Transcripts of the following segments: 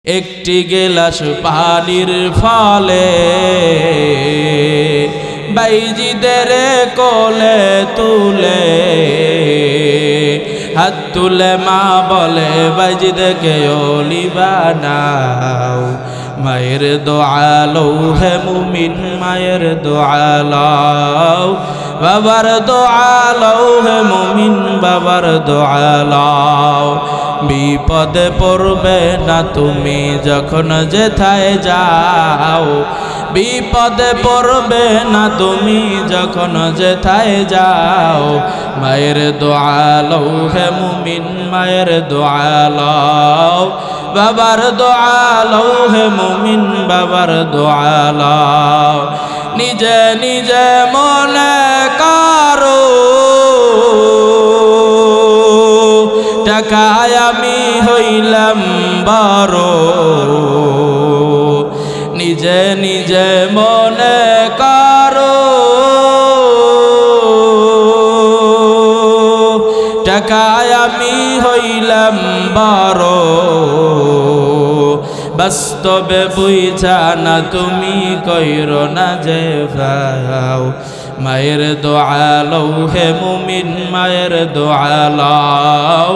একটি গেলাস পানির ফলে বাইজিদের কোলে তুলে হাত তুলে মা বলে বাইজিদকে ওলি বানাও। মায়ের দোয়া লও হে মুমিন, মায়ের দোয়া লও, বাবার দোয়া লও হে মুমিন, বাবার দোয়া লও। বিপদে পড়বে না তুমি যখন যেথায় যাও, বিপদে পড়বে না তুমি যখন যেথায় যাও। মায়ের দোয়া লও হে মুমিন, মায়ের দোয়া লও, বাবার দোয়া লও হে মুমিন, বাবার দোয়া লও। নিজে নিজে মনে করো টাকায় আমি হইলাম বড়, নিজে নিজে মনে করো টাকায় আমি হইলাম বড়। বাস্তবে বুঝা না তুমি কইরো না যে ভাও। মায়ের দোয়া লও হে মুমিন, মায়ের দোয়া লও,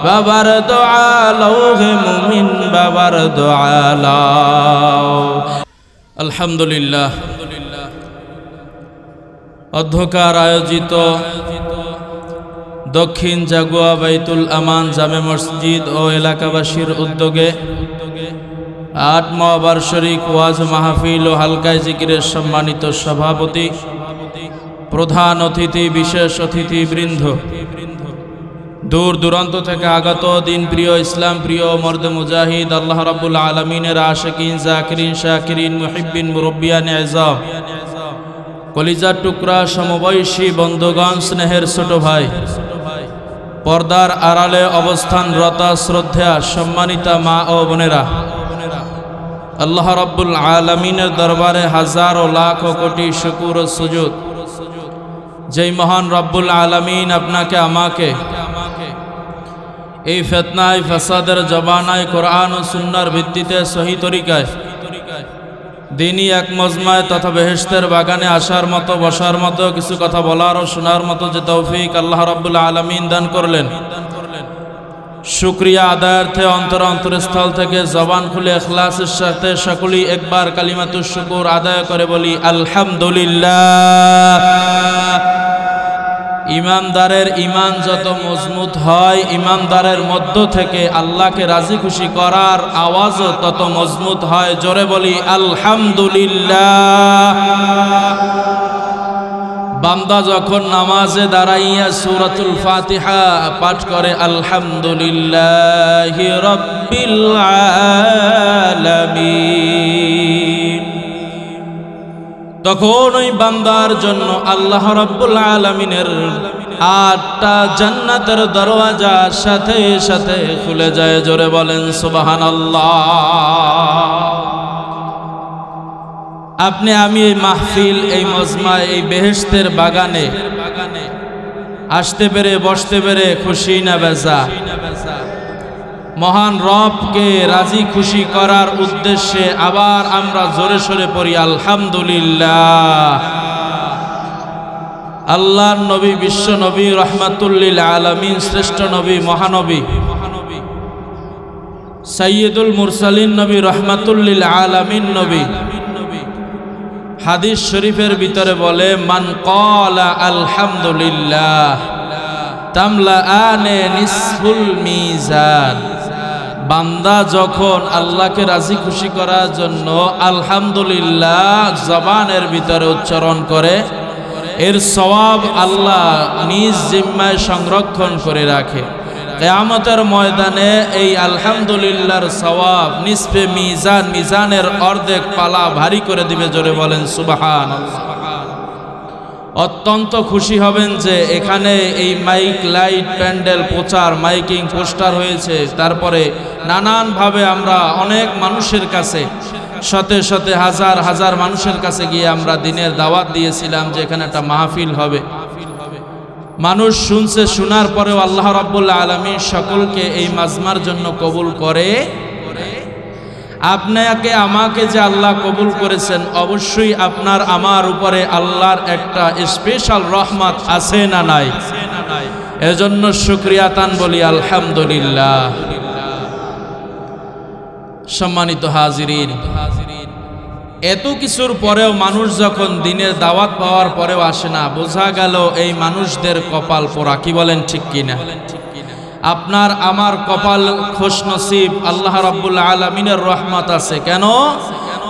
বাবার দোয়া লও হে মুমিন, বাবার দোয়া লও। আলহামদুলিল্লাহ, অধ্যকার আয়োজিত দক্ষিণ জাগুয়া বাইতুল আমান জামে মসজিদ ও এলাকাবাসীর উদ্যোগে ৮ মহাবার্ষিক ওয়াজ মাহফিল ও হালকায় জিকিরের সম্মানিত সভাপতি, প্রধান অতিথি, বিশেষ অতিথিবৃন্দ, দূর দূরান্ত থেকে আগত দিন প্রিয়, ইসলাম প্রিয়, মর্দে মুজাহিদ, আল্লাহ রাব্বুল আলামিনের আশিকিন, জাকিরিন, শাকিরিন, মুহিব্বিন, মুরব্বিয়ান আযম, কলিজার টুকরা সমবয়সী বন্ধুগণ, স্নেহের ছোট ভাই, পর্দার আড়ালে অবস্থানরত শ্রদ্ধা সম্মানিতা মা ও বোনেরা, আল্লাহ রাব্বুল আলামিনের দরবারে হাজারো লাখ কোটি শুকর ও সুজুদ। যেই মহান রব্বুল আলামিন আপনাকে আমাকে এই ফিতনায় ফাসাদের জবানায় কোরআন ও সুন্নাহর ভিত্তিতে সহি তরিকায় দিনী এক মজমায় তথা বেহেশতের বাগানে আসার মতো, বসার মতো, কিছু কথা বলার ও শোনার মতো যে তৌফিক আল্লাহ রাব্বুল আলামিন দান করলেন, শুকরিয়া আদায়ার্থে অন্তরস্থল থেকে জবান খুলে ইখলাসের সাথে সকলেই একবার কালিমাতুশ শুকুর আদায় করে বলি আলহামদুলিল্লাহ। ইমানদারের ইমান যত মজবুত হয়, ইমানদারের মধ্য থেকে আল্লাহকে রাজি খুশি করার আওয়াজও তত মজবুত হয়। জোরে বলি আলহামদুলিল্লাহ। বান্দা যখন নামাজে দাঁড়াইয়া সূরাতুল ফাতিহা পাঠ করে আলহামদুলিল্লাহি রাব্বিল আলামিন, তখন ওই বান্দার জন্য আল্লাহ রাব্বুল আলামিনের ৮টা জান্নাতের দরওয়াজা সাথে সাথে খুলে যায়। জোরে বলেন সুবহানাল্লাহ। আপনি আমি এই মাহফিল, এই মজমা, এই বেহেশতের বাগানে আসতে পেরে, বসতে পেরে খুশি না বেজা? মহান রবকে রাজি খুশি করার উদ্দেশ্যে আবার আমরা জোরে সোরে পড়ি আলহামদুলিল্লাহ। আল্লাহর নবী, বিশ্ব নবী, রহমাতুল্লিল আলামিন, শ্রেষ্ঠ নবী, মহানবী, সাইয়্যিদুল মুরসালিন নবী, রহমাতুল্লিল আলামিন নবী, হাদিস শরীফের ভিতরে বলে মান ক্বালা আলহামদুলিল্লাহ তামলাআনে নিসফুল মিজান। বান্দা যখন আল্লাহকে রাজি খুশি করার জন্য আলহামদুলিল্লাহ জবানের ভিতরে উচ্চারণ করে, এর সওয়াব আল্লাহ নিজ জিম্মায় সংরক্ষণ করে রাখে। কিয়ামতের ময়দানে এই আলহামদুলিল্লাহর সওয়াব নিসফে মিজান, মিজানের অর্ধেক পালা ভারী করে দিবে। জোরে বলেন সুবহানাল্লাহ। অত্যন্ত খুশি হবেন যে এখানে এই মাইক, লাইট, প্যান্ডেল, প্রচার, মাইকিং, পোস্টার হয়েছে। তারপরে নানানভাবে আমরা অনেক মানুষের কাছে, শতে শতে হাজার হাজার মানুষের কাছে গিয়ে আমরা দিনের দাওয়াত দিয়েছিলাম যে এখানে একটা মাহফিল হবে। মানুষ শুনছে, শোনার পরেও আল্লাহ রাব্বুল আলামিন সকলকে এই মাজমার জন্য কবুল করে। আপনাকে আমাকে যে আল্লাহ কবুল করেছেন, অবশ্যই আপনার আমার উপরে আল্লাহর একটা স্পেশাল রহমত আছে না নাই? এজন্য শুকরিয়া তান বলি আলহামদুলিল্লাহ। সম্মানিত হাজিরিন, এত কিছুর পরেও মানুষ যখন দিনের দাওয়াত পাওয়ার পরেও আসে না, বোঝা গেল এই মানুষদের কপাল পোড়া। কি বলেন ঠিক কিনা? আপনার আমার কপাল খুশনসিব, আল্লাহ রাব্বুল আলামিনের রহমত আছে। কেন?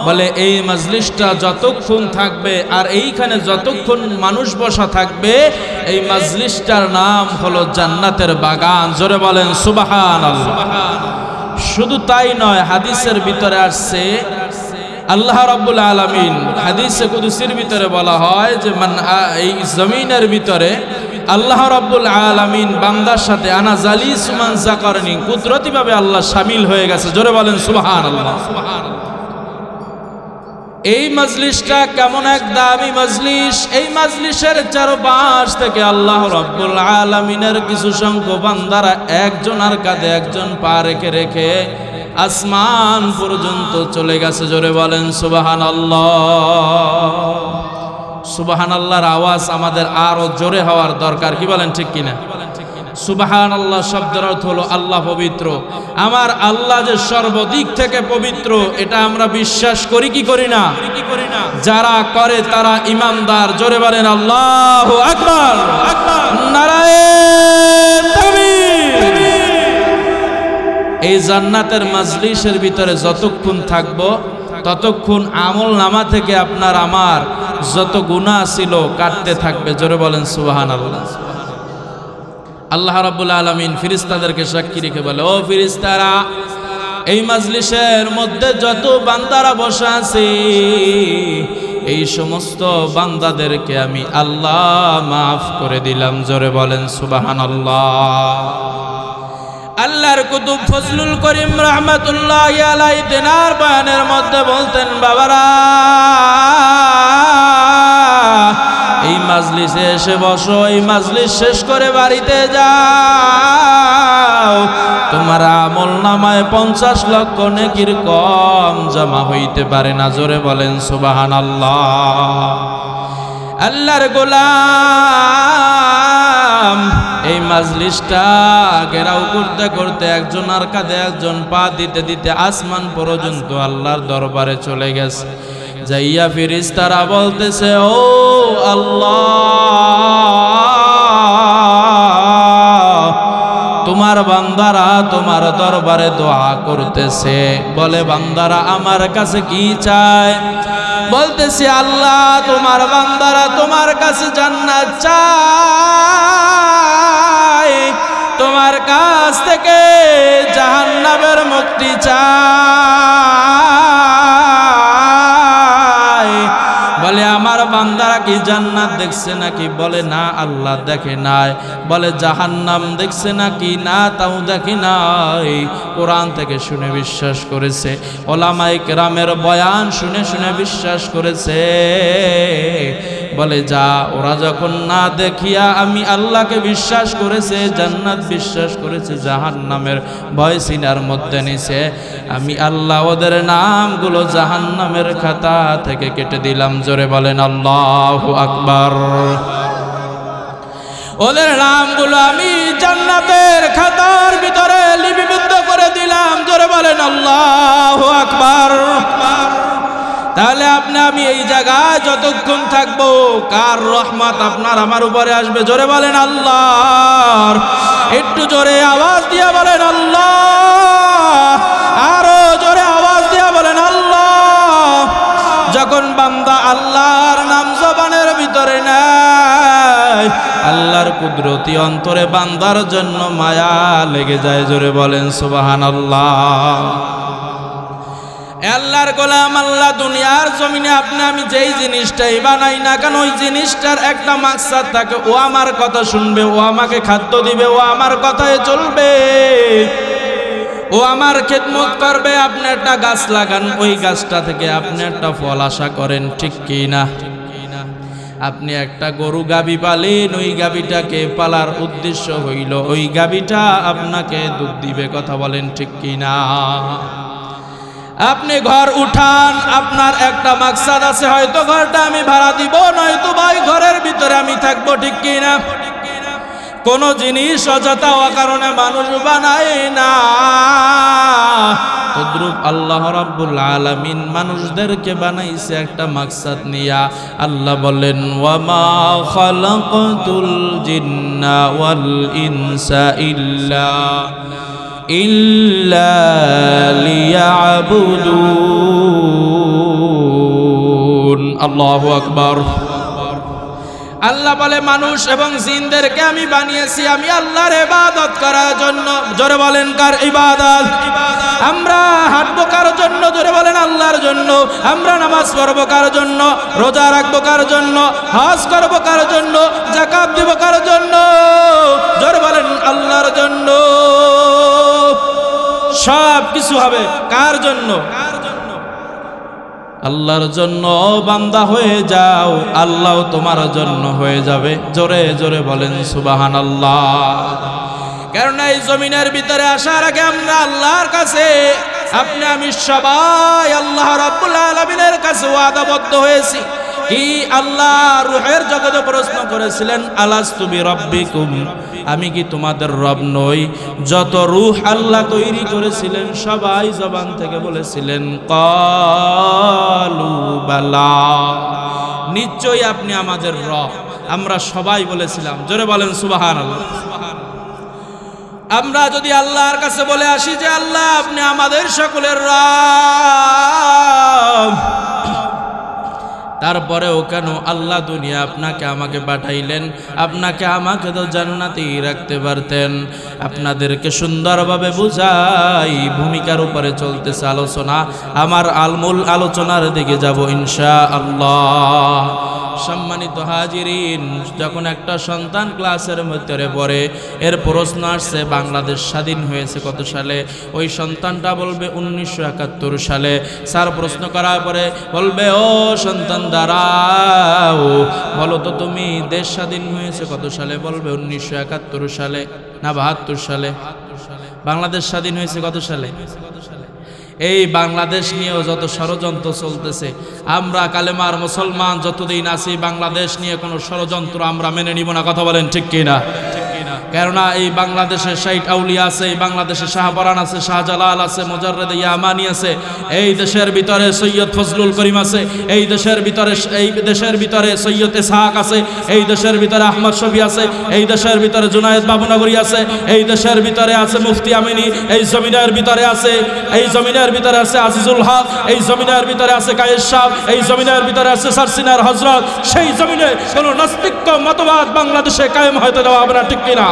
বলে এই মজলিসটা যতক্ষণ থাকবে আর এইখানে যতক্ষণ মানুষ বসা থাকবে, এই মজলিসটার নাম হলো জান্নাতের বাগান। জোরে বলেন সুবহানাল্লাহ। শুধু তাই নয়, হাদিসের ভিতরে আসছে আল্লাহ রাব্বুল আলামিন হাদিসে কুদসির ভিতরে বলা হয় যে এই জমিনের ভিতরে আল্লাহ রাব্বুল আলামিন বান্দার সাথে আনা জালিস মান যাকারনি, কুদরতিভাবে আল্লাহ শামিল হয়ে গেছে। জোরে বলেন সুবহানাল্লাহ। এই মজলিসটা কেমন এক দামি মজলিস! এই মজলিসের চারপাশ থেকে আল্লাহ রাব্বুল আলামিনের কিছু সংখ্যক বান্দারা একজনের কাঁধে একজন পা রেখে রেখে আসমান পর্যন্ত চলে গেছে। জোরে বলেন সুবহানাল্লাহ। সুবহানাল্লাহর আওয়াজ আমাদের আরো জোরে হওয়ার দরকার। কি বলেন ঠিক কিনা? সুবহানাল্লাহ শব্দের অর্থ হলো আল্লাহ পবিত্র। আমার আল্লাহ যে সর্বদিক থেকে পবিত্র, এটা আমরা বিশ্বাস করি কি করি না? যারা করে তারা ঈমানদার। জোরে বলেন আল্লাহু আকবার। নারায়ে তাকবীর। এই জান্নাতের মজলিসের ভিতরে যতক্ষণ থাকব, ততক্ষণ আমল নামা থেকে আপনার আমার যত গুনাহ ছিল কাটতে থাকবে। জোরে বলেন সুবহানাল্লাহ। আল্লাহ রাব্বুল আলামিন ফেরেশতাদেরকে সাক্ষী রেখে বলে, ও ফেরেশতারা, এই মজলিসের মধ্যে যত বান্দারা বসা আছে, এই সমস্ত বান্দাদেরকে আমি আল্লাহ মাফ করে দিলাম। জোরে বলেন সুবহানাল্লাহ। আল্লাহর কুতুব ফজলুল করিম রাহমাতুল্লাহি আলাইহি তেনার বয়ানের মধ্যে বলতেন, বাবারা, এই মাজলিসে এসে বসো, এই মাজলিস শেষ করে বাড়িতে যাও, তোমার আমল নামায় 50 লক্ষ নেকির কম জমা হইতে পারে না। জোরে বলেন সুবহানাল্লাহ। আল্লাহর গোলাম এই মাজলিসটা ঘেরাও করতে করতে একজনের কাঁধে একজন পা দিতে দিতে আসমান পর্যন্ত আল্লাহর দরবারে চলে গেছে। যাইয়া ফেরেশতারা বলতেছে, ও আল্লাহ, তোমার বান্দারা তোমার দরবারে দোয়া করতেছে। বলে, বান্দারা আমার কাছে কি চায়? বলতেছে, আল্লাহ, তোমার বান্দারা তোমার কাছে জান্নাত চায়, তোমার কাছ থেকে জাহান্নামের মুক্তি চায়। বলে, আমার বান্দারা কি জান্নাত দেখছে নাকি? বলে, না আল্লাহ দেখে নাই। বলে, জাহান্নাম দেখছে নাকি? না, তাও দেখে নাই। কোরআন থেকে শুনে বিশ্বাস করেছে, ওলামায়ে কেরামের বয়ান শুনে শুনে বিশ্বাস করেছে। বলে, যা, ওরা যখন না দেখিয়া আমি আল্লাহকে বিশ্বাস করেছে, জান্নাত বিশ্বাস করেছে, জাহান্নামের ভয় সিনার মধ্যে নিছে, আমি আল্লাহ ওদের নামগুলো জাহান্নামের খাতা থেকে কেটে দিলাম। জোরে বলেন আল্লাহু আকবার। ওদের নামগুলো আমি জান্নাতের খাতার ভিতরে লিপিবদ্ধ করে দিলাম। জোরে বলেন আল্লাহু আকবার। তাহলে আপনি আমি এই জায়গায় যতক্ষণ থাকবো, কার রহমত আপনার আমার উপরে আসবে? জোরে বলেন আল্লাহর। একটু জোরে আওয়াজ দিয়ে বলেন আল্লাহ। আরো জোরে আওয়াজ দিয়ে বলেন আল্লাহ। যখন বান্দা আল্লাহর নাম জবানের ভিতরে নেয়, আল্লাহর কুদরতি অন্তরে বান্দার জন্য মায়া লেগে যায়। জোরে বলেন সুবহানাল্লাহ। আল্লাহর গোলাম, আল্লাহ দুনিয়ার জমিনে আপনি আমি যেই জিনিসটাই বানাই না কেন, ওই জিনিসটার একটা মাকসাদ থাকে। ও আমার কথা শুনবে, ও আমাকে খাদ্য দিবে, ও আমার কথায় চলবে, ও আমার খেদমত করবে। আপনি একটা গাছ লাগান, ওই গাছটা থেকে আপনি একটা ফল আশা করেন, ঠিক কি না? আপনি একটা গরু গাবি পালেন, ওই গাবিটাকে পালার উদ্দেশ্য হইল ওই গাবিটা আপনাকে দুধ দিবে। কথা বলেন ঠিক কি না? আপনি ঘর উঠান, আপনার একটা মাকসাদ আছে, হয়তো ঘরটা আমি ভাড়া দিব, নয়তো ভাই ঘরের ভিতরে আমি থাকবো, ঠিক কি না? কোন জিনিস অযথা অকারণে মানুষ বানায় না। তদ্রূপ আল্লাহ রাব্বুল আলামিন মানুষদেরকে বানাইছে একটা মাকসাদ নিয়া। আল্লাহ বলেন, ওয়ামা খালাকতুল জিন্না ওয়াল ইনসা ইল্লা লিয়াবুদুন। আল্লাহু আকবার। আল্লাহ বলে, মানুষ এবং জিনদেরকে আমি বানিয়েছি আমি আল্লাহর ইবাদত করার জন্য। জোরে বলেন, কার ইবাদত? আমরা হাঁটবো কার জন্য? জোরে বলেন, আল্লাহর জন্য। আমরা নামাজ পড়বো কার জন্য? রোজা রাখবো কার জন্য? হজ করবো কার জন্য? যাকাত দিব কার জন্য? জোরে বলেন, আল্লাহর জন্য। সব কিছু হবে কার জন্য? আল্লাহর জন্য। বান্দা হয়ে যাও, আল্লাহ তোমার জন্য হয়ে যাবে। জোরে জোরে বলেন সুবহানাল্লাহ। কারণ এই জমিনের ভিতরে আসার আগে আমরা আল্লাহর কাছে, আপনি আমি সবাই আল্লাহ রাব্বুল আলামিনের কাছে ওয়াদাবদ্ধ হয়েছি। কি? আল্লাহ রূহের জগতে প্রশ্ন করেছিলেন, আলাস্তু বিরাব্বিকুম, আমি কি তোমাদের রব নই? যত রূহ আল্লাহ তৈরি করেছিলেন সবাই জবান থেকে বলেছিলেন ক্বালু বালা, নিশ্চয়ই আপনি আমাদের রব। আমরা সবাই বলেছিলাম। জোরে বলেন সুবহানাল্লাহ। আমরা যদি আল্লাহর কাছে বলে আসি যে আল্লাহ আপনি আমাদের সকলের রব, তারপরেও কেন আল্লাহ দুনিয়া আপনাকে আমাকে পাঠাইলেন? আপনাকে আমাকে তো জান্নাতেই রাখতে পারতেন। আপনাদেরকে সুন্দরভাবে বুঝাই, ভূমিকার উপরে চলতেছে আলোচনা। আমার মূল আলোচনার দিকে যাব ইনশাআল্লাহ। সম্মানিত হাজিরিন, যখন একটা সন্তান ক্লাসের মধ্যে পড়ে, এর প্রশ্ন আসছে বাংলাদেশ স্বাধীন হয়েছে কত সালে? ওই সন্তানটা বলবে 1971 সালে। স্যার প্রশ্ন করার পরে বলবে, ও সন্তান দাঁড়াও, বলো তো তুমি দেশ স্বাধীন হয়েছে কত সালে? বলবে 1971 সালে না 72 সালে। বাংলাদেশ স্বাধীন হয়েছে কত সালে? এই বাংলাদেশ নিয়েও যত ষড়যন্ত্র চলতেছে, আমরা কালেমার মুসলমান যতদিন আছি বাংলাদেশ নিয়ে কোনো ষড়যন্ত্র আমরা মেনে নিব না। কথা বলেন ঠিক কিনা? কেননা এই বাংলাদেশে 60 আউলিয়া আছে, এই বাংলাদেশে শাহপরান আছে, শাহজালাল আছে, মুজাররেদ ইয়ামানি আছে, এই দেশের ভিতরে সৈয়দ ফজলুল করিম আছে, এই দেশের ভিতরে সৈয়দ ইসহাক আছে, এই দেশের ভিতরে আহমদ শফি আছে, এই দেশের ভিতরে জুনায়েদ বাবুনগরী আছে, এই দেশের ভিতরে আছে মুফতি আমিনী, এই জমিনের ভিতরে আছে আজিজুল হক, এই জমিনের ভিতরে আছে কায়েস সাহেব, এই জমিনের ভিতরে আছে সারসিনার হযরত। সেই জমিনে কোনো নাস্তিক্য মতবাদ বাংলাদেশে কায়েম হতে দেওয়া হবে না, ঠিক কিনা?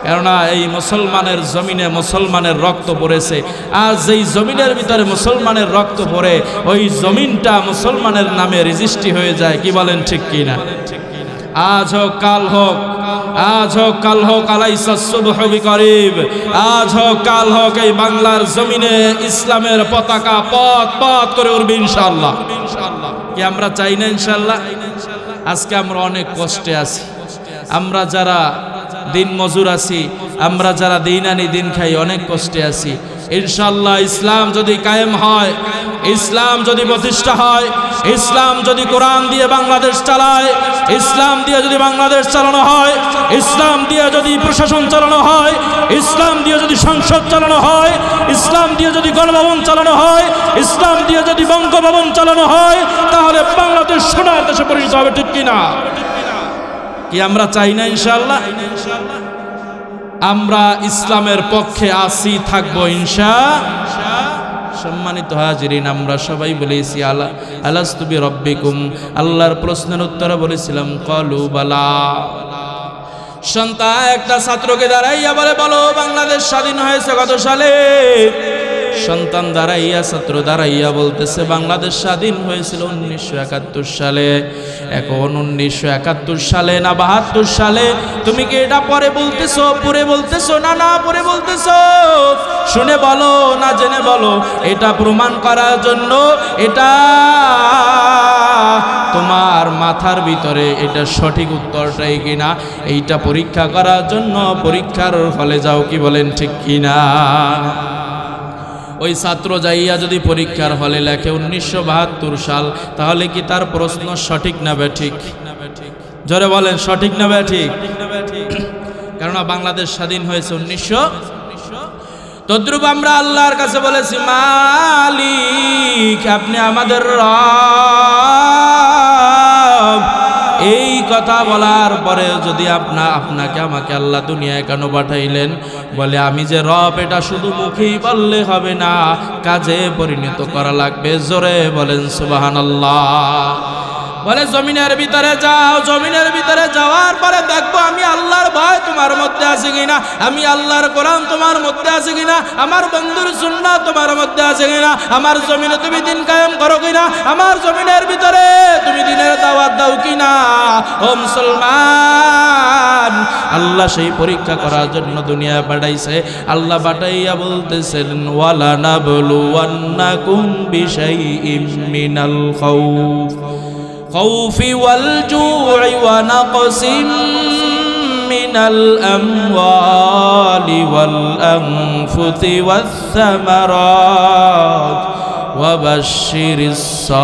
কেননা এই মুসলমানের জমিনে মুসলমানের রক্ত পড়েছে, আর যেই জমিনের ভিতরে মুসলমানের রক্ত পড়ে ওই জমিনটা মুসলমানের নামে রেজিস্ট্রি হয়ে যায়। কি বলেন ঠিক কিনা? আজ হোক কাল হোক, আজ হোক কাল হোক, আলাইসা সুবহু বিকরিব, আজ হোক কাল হোক এই বাংলার জমিনে ইসলামের পতাকা পথ পথ করে উঠবে ইনশাআল্লাহ। কি আমরা চাই না ইনশাআল্লাহ? আজকে আমরা অনেক কষ্টে আছি, আমরা যারা দিন মজুর আছি, আমরা যারা দিন আনি দিন খাই, অনেক কষ্টে আছি। ইনশাআল্লাহ ইসলাম যদি কায়েম হয়, ইসলাম যদি প্রতিষ্ঠা হয়, ইসলাম যদি কোরআন দিয়ে বাংলাদেশ চালায়, ইসলাম দিয়ে যদি বাংলাদেশ চালানো হয়, ইসলাম দিয়ে যদি প্রশাসন চালানো হয়, ইসলাম দিয়ে যদি সংসদ চালানো হয়, ইসলাম দিয়ে যদি গণভবন চালানো হয়, ইসলাম দিয়ে যদি বঙ্গভবন চালানো হয়, তাহলে বাংলাদেশ সোনার দেশে পরিণত হবে, ঠিক কিনা? কি আমরা চাই না ইনশাআল্লাহ? আমরা ইসলামের পক্ষে আছি, থাকবো ইনশাআল্লাহ। সম্মানিত হাজিরিন, আমরা সবাই বলেছি আলাস্তু বিরাব্বিকুম, আল্লাহর প্রশ্নের উত্তরে বলেছিলাম ক্বালু বালা। সন্তান একটা ছাত্রকে দাঁড়াইয়া বলে, বলো বাংলাদেশ স্বাধীন হয়েছে কত সালে? সন্তান দাঁড়াইয়া, ছাত্র দাঁড়াইয়া বলতেছে বাংলাদেশ স্বাধীন হয়েছিল 1971 সালে। এখন 1971 সালে না 72 সালে? তুমি কি এটা পরে বলতেছো, পরে বলতেছো? না না, পরে বলতেছো। শুনে বলো না জেনে বলো, এটা প্রমাণ করার জন্য, এটা তোমার মাথার ভিতরে এটা সঠিক উত্তরটাই কিনা এইটা পরীক্ষা করার জন্য পরীক্ষার হলে যাও। কি বলেন ঠিক কিনা? ওই ছাত্র যাইয়া যদি পরীক্ষার হলে লেখে 1972 সাল, তাহলে কি তার প্রশ্ন সঠিক না ব্যাঠিক? জোরে বলেন, সঠিক না ব্যাঠিক? কেননা বাংলাদেশ স্বাধীন হয়েছে 1900। তদ্রুপ আমরা আল্লাহর কাছে বলেছি, মালিক আপনি আমাদের রব। এই কথা বলার পরে যদি আপনাকে আমাকে আল্লাহ দুনিয়ায় কেন পাঠাইলেন? বলে আমি যে রব এটা শুধু মুখেই বললে হবে না, কাজে পরিণত করা লাগবে। জোরে বলেন সুবহানাল্লাহ। বলে জমিনের ভিতরে যাও, জমিনের ভিতরে যাওয়ার পরে দেখবো আমি আল্লাহর ভয় তোমার মধ্যে আছে কিনা, আমি আল্লাহর কোরআন তোমার মধ্যে আছে কিনা, আমার বন্ধুর সুন্নাহ তোমার মধ্যে আছে কিনা, আমার জমিনে তুমি দিন কায়েম করো কিনা, আমার জমিনের ভিতরে তুমি দিনের দাওয়াত দাও কিনা। ও মুসলমান, আল্লাহ সেই পরীক্ষা করার জন্য দুনিয়া পাঠাইছে। আল্লাহ পাঠাইয়া বলতেছেন, ওয়ালা নাবলুওয়ান্নাকুম বিশাইইম মিনাল خوف والجوع ونقص من الأموال والأنفس والثمرات وبشر الصابرين।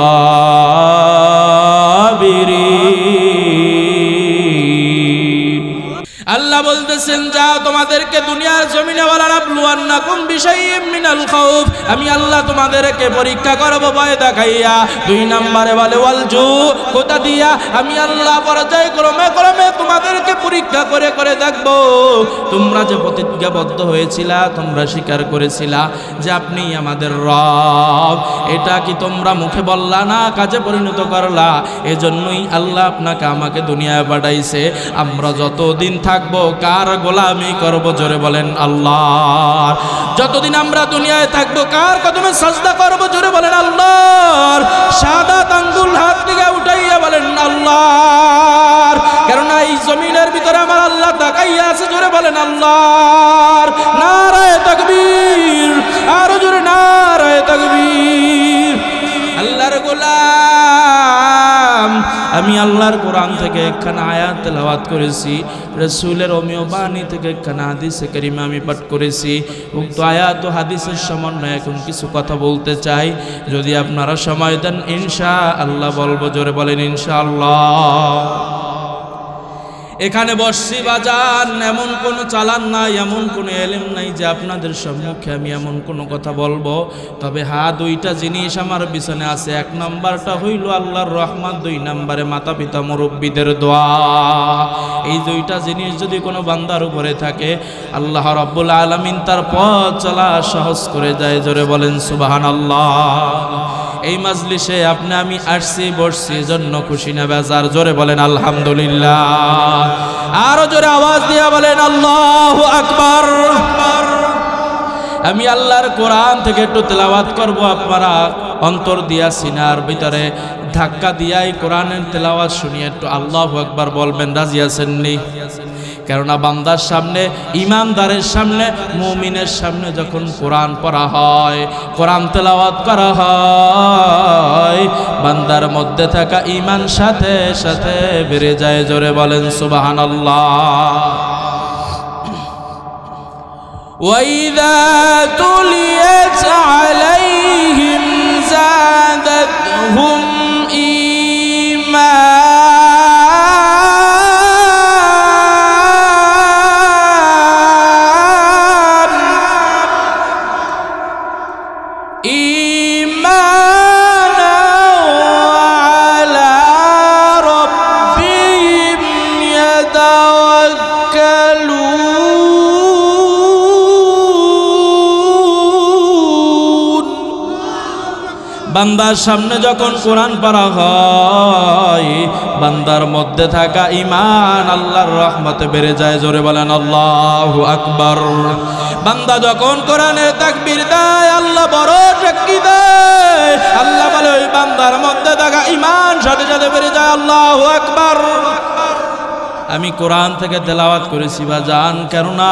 আল্লাহ বলতেছেন, যাও তোমাদেরকে দুনিয়ার জমিনে ওয়ালা নাবলুওয়ান্নাকুম বিশাইইম মিনাল খাউফ, আমি আল্লাহ তোমাদেরকে পরীক্ষা করব ভয় দেখাইয়া। 2 নম্বরে বলে ওয়াল জু, কোথা দিয়া আমি আল্লাহ পর্যায়ক্রমে তোমাদেরকে পরীক্ষা করে করে দেখব তোমরা যে প্রতিজ্ঞাবদ্ধ হয়েছিলা, তোমরা স্বীকার করেছিলা যে আপনি আমাদের রব, এটা কি তোমরা মুখে বললা না, কাজে পরিণত করলা? এজন্যই আল্লাহ আপনাকে আমাকে দুনিয়ায় পাঠাইছে। আমরা যতদিন থাকবো কার গোলামি করব? জোরে বলেন আল্লাহ। যতদিন আমরা দুনিয়ায় থাকবো কার কদমে সাজদা করব? জোরে বলেন আল্লাহর। শাহাদাত আঙ্গুল হাত থেকে উঠাইয়া বলেন আল্লাহর। কেননা এই জমিনের ভিতরে আমার আল্লাহ তাকাইয়া আছে। জোরে বলেন আল্লাহর। নারায়ে তাকবীর, আরো জোরে নারায়ে তাকবীর। আল্লাহর গোলাম, আমি আল্লাহর কোরআন থেকে একখানা আয়াত তেলাওয়াত করেছি, রাসূলের অমীয় বাণী থেকে একখানা হাদিসে কারিমা আমি পাঠ করেছি। উক্ত আয়াত ও হাদিসের সমন্বয়ে এখন কিছু কথা বলতে চাই। যদি আপনারা সময় দেন ইনশাআল্লাহ বলবো। জোরে বলেন ইনশাআল্লাহ। এখানে বসছি বাজান, এমন কোনো চালান নাই, এমন কোনো এলেম নাই যে আপনাদের সম্মুখে আমি এমন কোনো কথা বলবো। তবে হ্যাঁ, 2টা জিনিস আমার পিছনে আছে। 1 নম্বরটা হইল আল্লাহর রহমত, 2 নম্বরে মাতা পিতা মুরব্বীদের দোয়া। এই 2টা জিনিস যদি কোনো বান্দার উপরে থাকে, আল্লাহ রাব্বুল আলামিন তার পথ চলা সহজ করে দেয়। জোরে বলেন সুবহানাল্লাহ। এই মাজলিসে আপনি আমি আসছি, বসছি, এজন্য খুশি না বেজার? জোরে বলেন আলহামদুলিল্লাহ। আরো জোরে আওয়াজ দিয়ে বলেন আল্লাহু আকবার। আমি আল্লাহর কোরআন থেকে একটু তেলাওয়াত করব, আপনারা অন্তর দিয়া সিনার ভিতরে ধাক্কা দিয়াই কোরআনের তেলাওয়াত শুনিয়ে একটু আল্লাহু আকবার বলবেন। রাজি আছেননি? কেননা বান্দার সামনে, ইমানদারের সামনে, মুমিনের সামনে যখন কোরআন পড়া হয়, কোরআন তেলাওয়াত করা হয়, বান্দার মধ্যে থাকা ঈমান সাথে সাথে বেড়ে যায়। জোরে বলেন সুবহানাল্লাহ। ওয়াইদা তুলিয়াত আলাইহিম যাদাতহুম ঈমান। বান্দার সামনে যখন কোরআন পড়া হয়, বান্দার মধ্যে থাকা ঈমান আল্লাহর রহমতে বেড়ে যায়। জোরে বলেন আল্লাহু আকবার। বান্দা যখন কোরআনের তাকবীর দেয়, আল্লাহ বড় সাক্ষী দেয়। আল্লাহ বলে ওই বান্দার মধ্যে থাকা ঈমান সাথে সাথে বেড়ে যায়। আল্লাহু আকবার। আমি কোরআন থেকে তেলাওয়াত করেছি বাজান, কেননা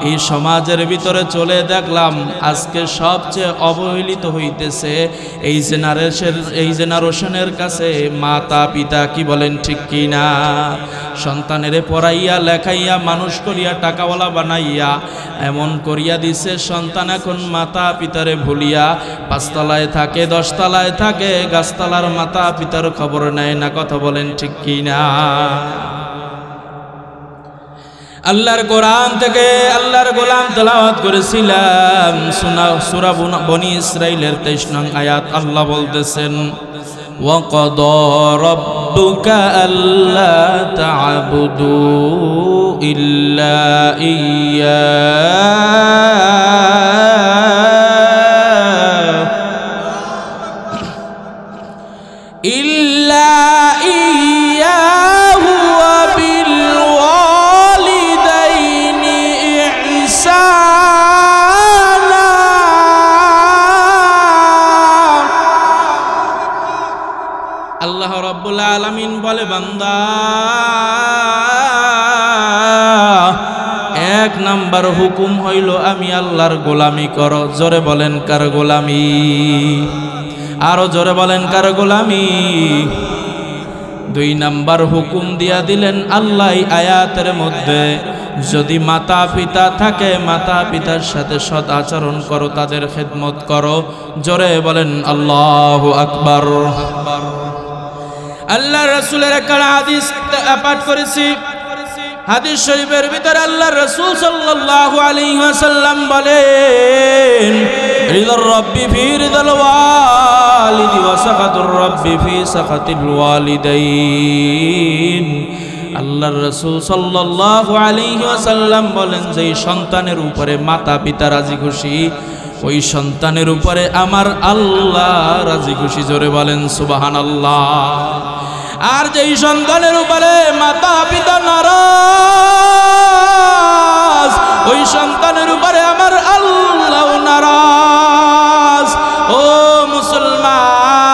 এই সমাজের ভিতরে চলে দেখলাম আজকে সবচেয়ে অবহেলিত হইতেছে এই জেনারেশনের কাছে মাতা পিতা। কি বলেন ঠিক কি না? সন্তানেরে পড়াইয়া লেখাইয়া মানুষ করিয়া টাকাওয়ালা বানাইয়া এমন করিয়া দিছে, সন্তান এখন মাতা পিতারে ভুলিয়া 5 তলায় থাকে, 10 তলায় থাকে, গাছতলার মাতা পিতার খবর নেয় না। কথা বলেন ঠিক কি না? আল্লাহর কোরআন থেকে আল্লাহর গোলাম তেলাওয়াত করেছিলাম সূরা বনী ইসরাঈলের 23 নং আয়াত। আল্লাহ বলতেছেন, وَقَضَى رَبُّكَ أَلَّا تَعْبُدُوا إِلَّا إِيَّاهُ وَبِالْوَالِدَيْنِ إِحْسَانًا। আল্লাহ রাব্বুল আলামিন বলে, বান্দা 1 নাম্বার হুকুম হইল আমি আল্লাহর গোলামি করো। জোরে বলেন কার গোলামি? আরো জোরে বলেন কার গোলামি? 2 নাম্বার হুকুম দিয়া দিলেন আল্লাহ আয়াতের মধ্যে, যদি মাতা পিতা থাকে মাতা পিতার সাথে সৎ আচরণ করো, তাদের খেদমত করো। জোরে বলেন আল্লাহু আকবার। আল্লাহ রাসূলের একটা হাদিস পাঠ করেছি। হাদিস শরীফের ভিতরে আল্লাহ রাসূল সাল্লাল্লাহু আলাইহি ওয়াসাল্লাম বলেন, রিদার রাব্বি ফি রিদাল ওয়ালিদি ওয়া সাখাতুর রাব্বি ফি সাখাতিল ওয়ালিদাইন। আল্লাহর রাসূল সাল্লাল্লাহু আলাইহি ওয়াসাল্লাম বলেন, যেই সন্তানের উপরে মাতা পিতা রাজি খুশি, ওই সন্তানের উপরে আমার আল্লাহ রাজি খুশি। জোরে বলেন সুবহানাল্লাহ। আর যেই সন্তানের উপরে মাতা পিতা নারাজ, ওই সন্তানের উপরে আমার আল্লাহ নারাজ। ও মুসলমান,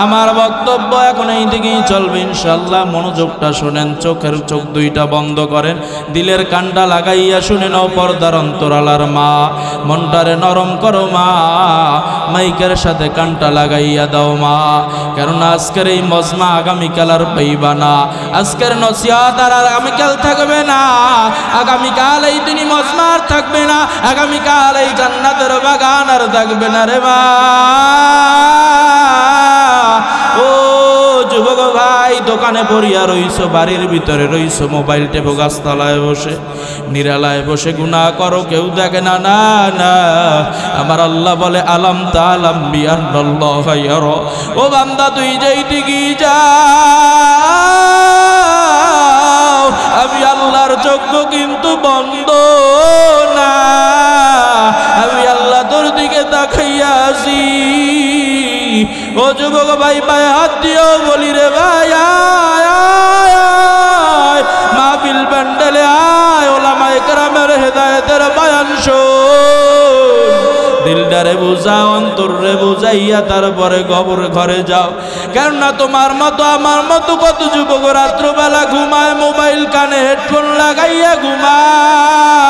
আমার বক্তব্য এখন এই দিকেই চলবে ইনশাআল্লাহ। মনোযোগটা শোনেন, চোখ দুইটা বন্ধ করেন, দিলের কানটা লাগাইয়া শুনে নাও। পর্দার অন্তরালার মা, মনটারে নরম করো মা, মাইকের সাথে কানটা লাগাইয়া দাও মা। কারণ আজকের এই মজমা আগামীকাল আর পাইবা না, আজকের নসিহত আর আগামীকাল থাকবে না, আগামীকাল এই দিনই মজমা আর থাকবে না, আগামীকাল এই জান্নাতের বাগান আর থাকবে না রে মা। ও যুবক ভাই, দোকানে পড়িয়া রইছো, বাড়ির ভিতরে রইছো, মোবাইল টেপো, গাছতলায় বসে নিরালায় বসে গুনাহ করো, কেউ দেখে না। না না, আমার আল্লাহ বলে, আলাম তালাম বিআন্নাল্লাহা ইয়ারা। ও বান্দা, তুই যেই দিকে যাও আমি আল্লাহর চোখ কিন্তু বন্ধ না, আমি আল্লাহ তোর দিকে তাকাইয়া আছি। ও যুবক ভাই, পায়ে হাত দিয়েও বলি রে ভাই, মাহফিল প্যান্ডেলে আয়, ওলামায়ে কেরামের হেদায়েতের বয়ান শোন। দিলটারে বুঝাও, অন্তরে বুঝাইয়া তারপরে কবর ঘরে যাও। কেননা তোমার মতো আমার মতো কত যুবক রাত্রবেলা ঘুমায়, মোবাইল কানে হেডফোন লাগাইয়া ঘুমায়।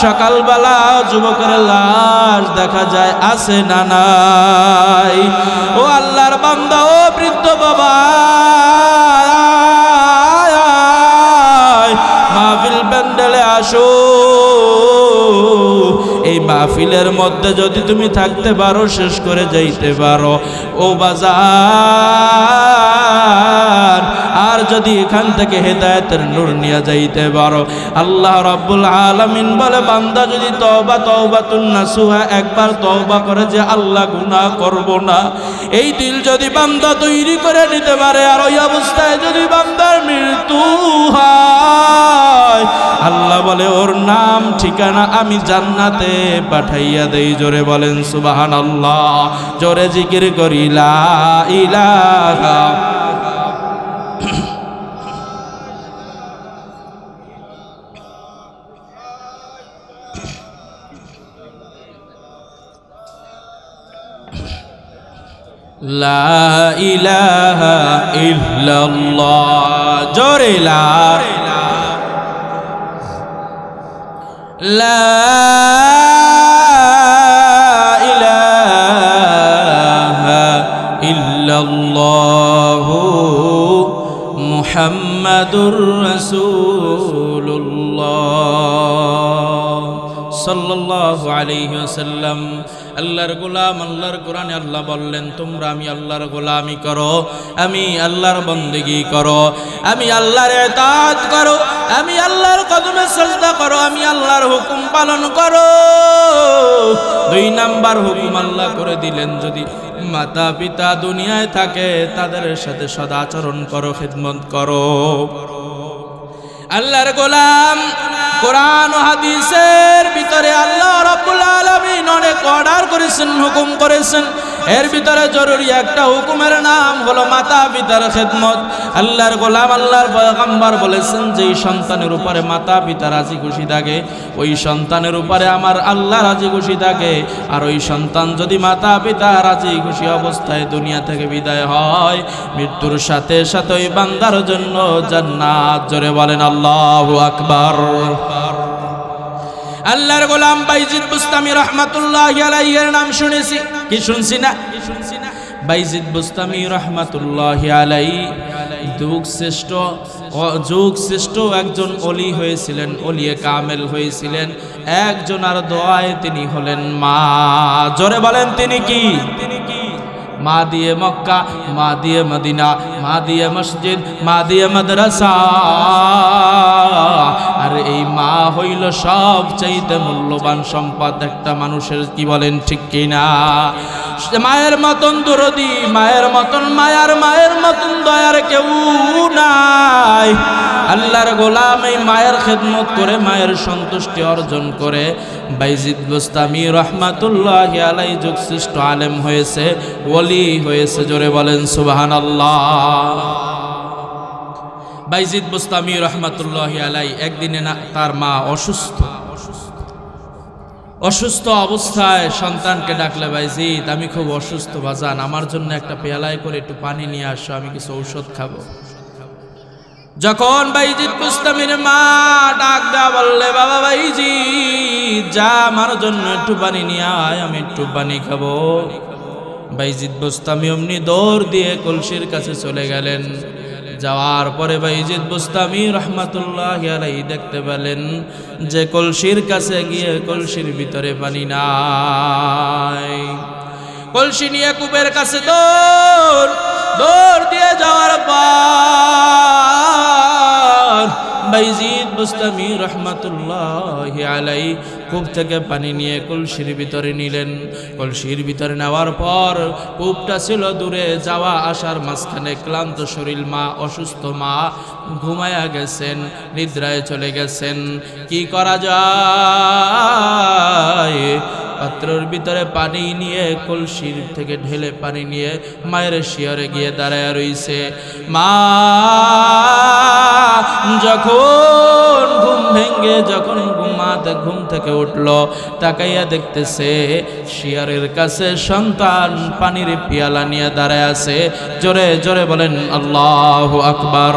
সকালবেলা যুবকের লাশ দেখা যায় আছে না নাই? ও আল্লাহর বান্দা, ও বৃদ্ধ বাবা, মাহফিল প্যান্ডেলে আসো। এই মাহফিলের মধ্যে যদি তুমি থাকতে পারো, শেষ করে যাইতে পারো ও বাজার, আর যদি এখান থেকে হেদায়েতের নূর নিয়ে যাইতে পারো, আল্লাহ রাব্বুল আলামিন বলে, বান্দা যদি তওবাতুন নাসুহা, একবার তওবা করে যে আল্লাহ গুনাহ করব না, এই দিল যদি বান্দা তৈরি করে নিতে পারে, আর ওই অবস্থায় যদি বান্দার মৃত্যু হয়, আল্লাহ বলে ওর নাম ঠিকানা আমি জান্নাতে পাঠাইয়া দেই। জোরে বলেন সুবহানাল্লাহ, জোরে জিকির করি লা ইলাহা। লা ইলাহা ইল্লাল্লাহ, জোরে লা ইলাহা ইল্লাল্লাহ মুহাম্মাদুর রাসূলুল্লাহ সাল্লাল্লাহু আলাইহি ওয়াসাল্লাম। আল্লাহর গোলাম, আল্লাহর কোরআনে আল্লাহ বললেন, তোমরা আমি আল্লাহর গোলামি করো, আমি আল্লাহর বন্দেগী করো, আমি আল্লাহর ইতাআত করো, আমি আল্লাহর কদমে সিজদা করো, আমি আল্লাহর হুকুম পালন করো। 2 নাম্বার হুকুম আল্লাহ করে দিলেন, যদি মাতা পিতা দুনিয়ায় থাকে তাদের সাথে সদাচরণ করো, খিদমত করো। আল্লাহর গোলাম, কোরআন ও হাদিসের ভিতরে আল্লাহ রাব্বুল আলামিন অনেক অর্ডার করেছেন, হুকুম করেছেন। এর ভিতরে জরুরি একটা হুকুমের নাম হলো মাতা পিতার খেদমত। আল্লাহর গোলাম, আল্লাহর পয়গম্বর বলেছেন, যেই সন্তানের উপরে মাতা পিতা রাজি খুশি থাকে ওই সন্তানের উপরে আমার আল্লাহ রাজি খুশি থাকে। আর ওই সন্তান যদি মাতা পিতা রাজি খুশি অবস্থায় দুনিয়া থেকে বিদায় হয়, মৃত্যুর সাথে সাথে ওই বান্দার জন্য জান্নাত। জোরে বলেন আল্লাহু আকবার। আল্লাহর গোলাম বাইজিদ বুস্তামি রহমাতুল্লাহি আলাইহি এর নাম শুনেছি কি? শুনছি না? বাইজিদ বুস্তামি রহমাতুল্লাহি আলাইহি যুগ শ্রেষ্ঠ একজন ওলি হয়েছিলেন, ওলিয়ে কামেল হয়েছিলেন। একজনার দোয়ায় তিনি হলেন মা। জোরে বলেন তিনি কি? মা দিয়ে মক্কা, মা দিয়ে মদিনা, মা দিয়ে মসজিদ, মা দিয়ে মাদ্রাসা। আর এই মা হইল সবচাইতে মূল্যবান সম্পদ একটা মানুষের। কি বলেন ঠিক কিনা? মায়ের মতন দরদি, মায়ের মতন মায়ার, মায়ের মতন দয়ার কেউ নাই। আল্লাহর গোলাম এই মায়ের খেদমত করে মায়ের সন্তুষ্টি অর্জন করে বাইজিদ বুস্তামি রহমাতুল্লাহি আলাইহি যুগ শ্রেষ্ঠ আলেম হয়েছে, ওলি হয়েছে। জোরে বলেন সুবহানাল্লাহ। বাইজিদ বুস্তামি রহমাতুল্লাহি আলাইহি একদিনে তার মা অসুস্থ অবস্থায় সন্তানকে ডাকলে, বাইজিদ আমি খুব অসুস্থ বাজান, আমার জন্য একটা পেয়ালায় করে একটু পানি নিয়ে আসো, আমি কিছু ঔষধ খাবো। যখন বাইজিদ বুস্তামির মা ডাক দেয়া বললে, বাবা বাইজিদ যা আমার জন্য একটু পানি নিয়ে আয়, আমি একটু পানি খাবো। বাইজিদ বুস্তামি অমনি দৌড় দিয়ে কলসির কাছে চলে গেলেন। যাওয়ার পরে বাইজিদ বুস্তামি রহমাতুল্লাহি আলাইহি দেখতে পেলেন যে কলসির কাছে গিয়ে কলসির ভিতরে পানি নাই। কলসি নিয়ে কূপের কাছে দৌড় দিয়ে যাওয়ার পর বাইজিদ বুস্তামি রহমাতুল্লাহি আলাইহি কূপ থেকে পানি নিয়ে কলসির ভিতরে নিলেন। কলসির ভিতরে নেওয়ার পর কূপটা ছিল দূরে, যাওয়া আসার মাঝখানে ক্লান্ত শরীর মা, অসুস্থ মা ঘুমায়া গেছেন, নিদ্রায় চলে গেছেন। কি করা যায়? পাত্রের ভিতরে পানি নিয়ে কলসির থেকে ঢেলে পানি নিয়ে মায়ের শিয়রে গিয়ে দাঁড়ায় রইছে। মা যখন ঘুম ভেঙে যখন ঘুম থেকে উঠল, তাকাইয়া দেখতেছে শিয়রের কাছে সন্তান পানির পিয়ালা নিয়ে দাঁড়ায় আছে। জোরে জোরে বলেন আল্লাহু আকবার।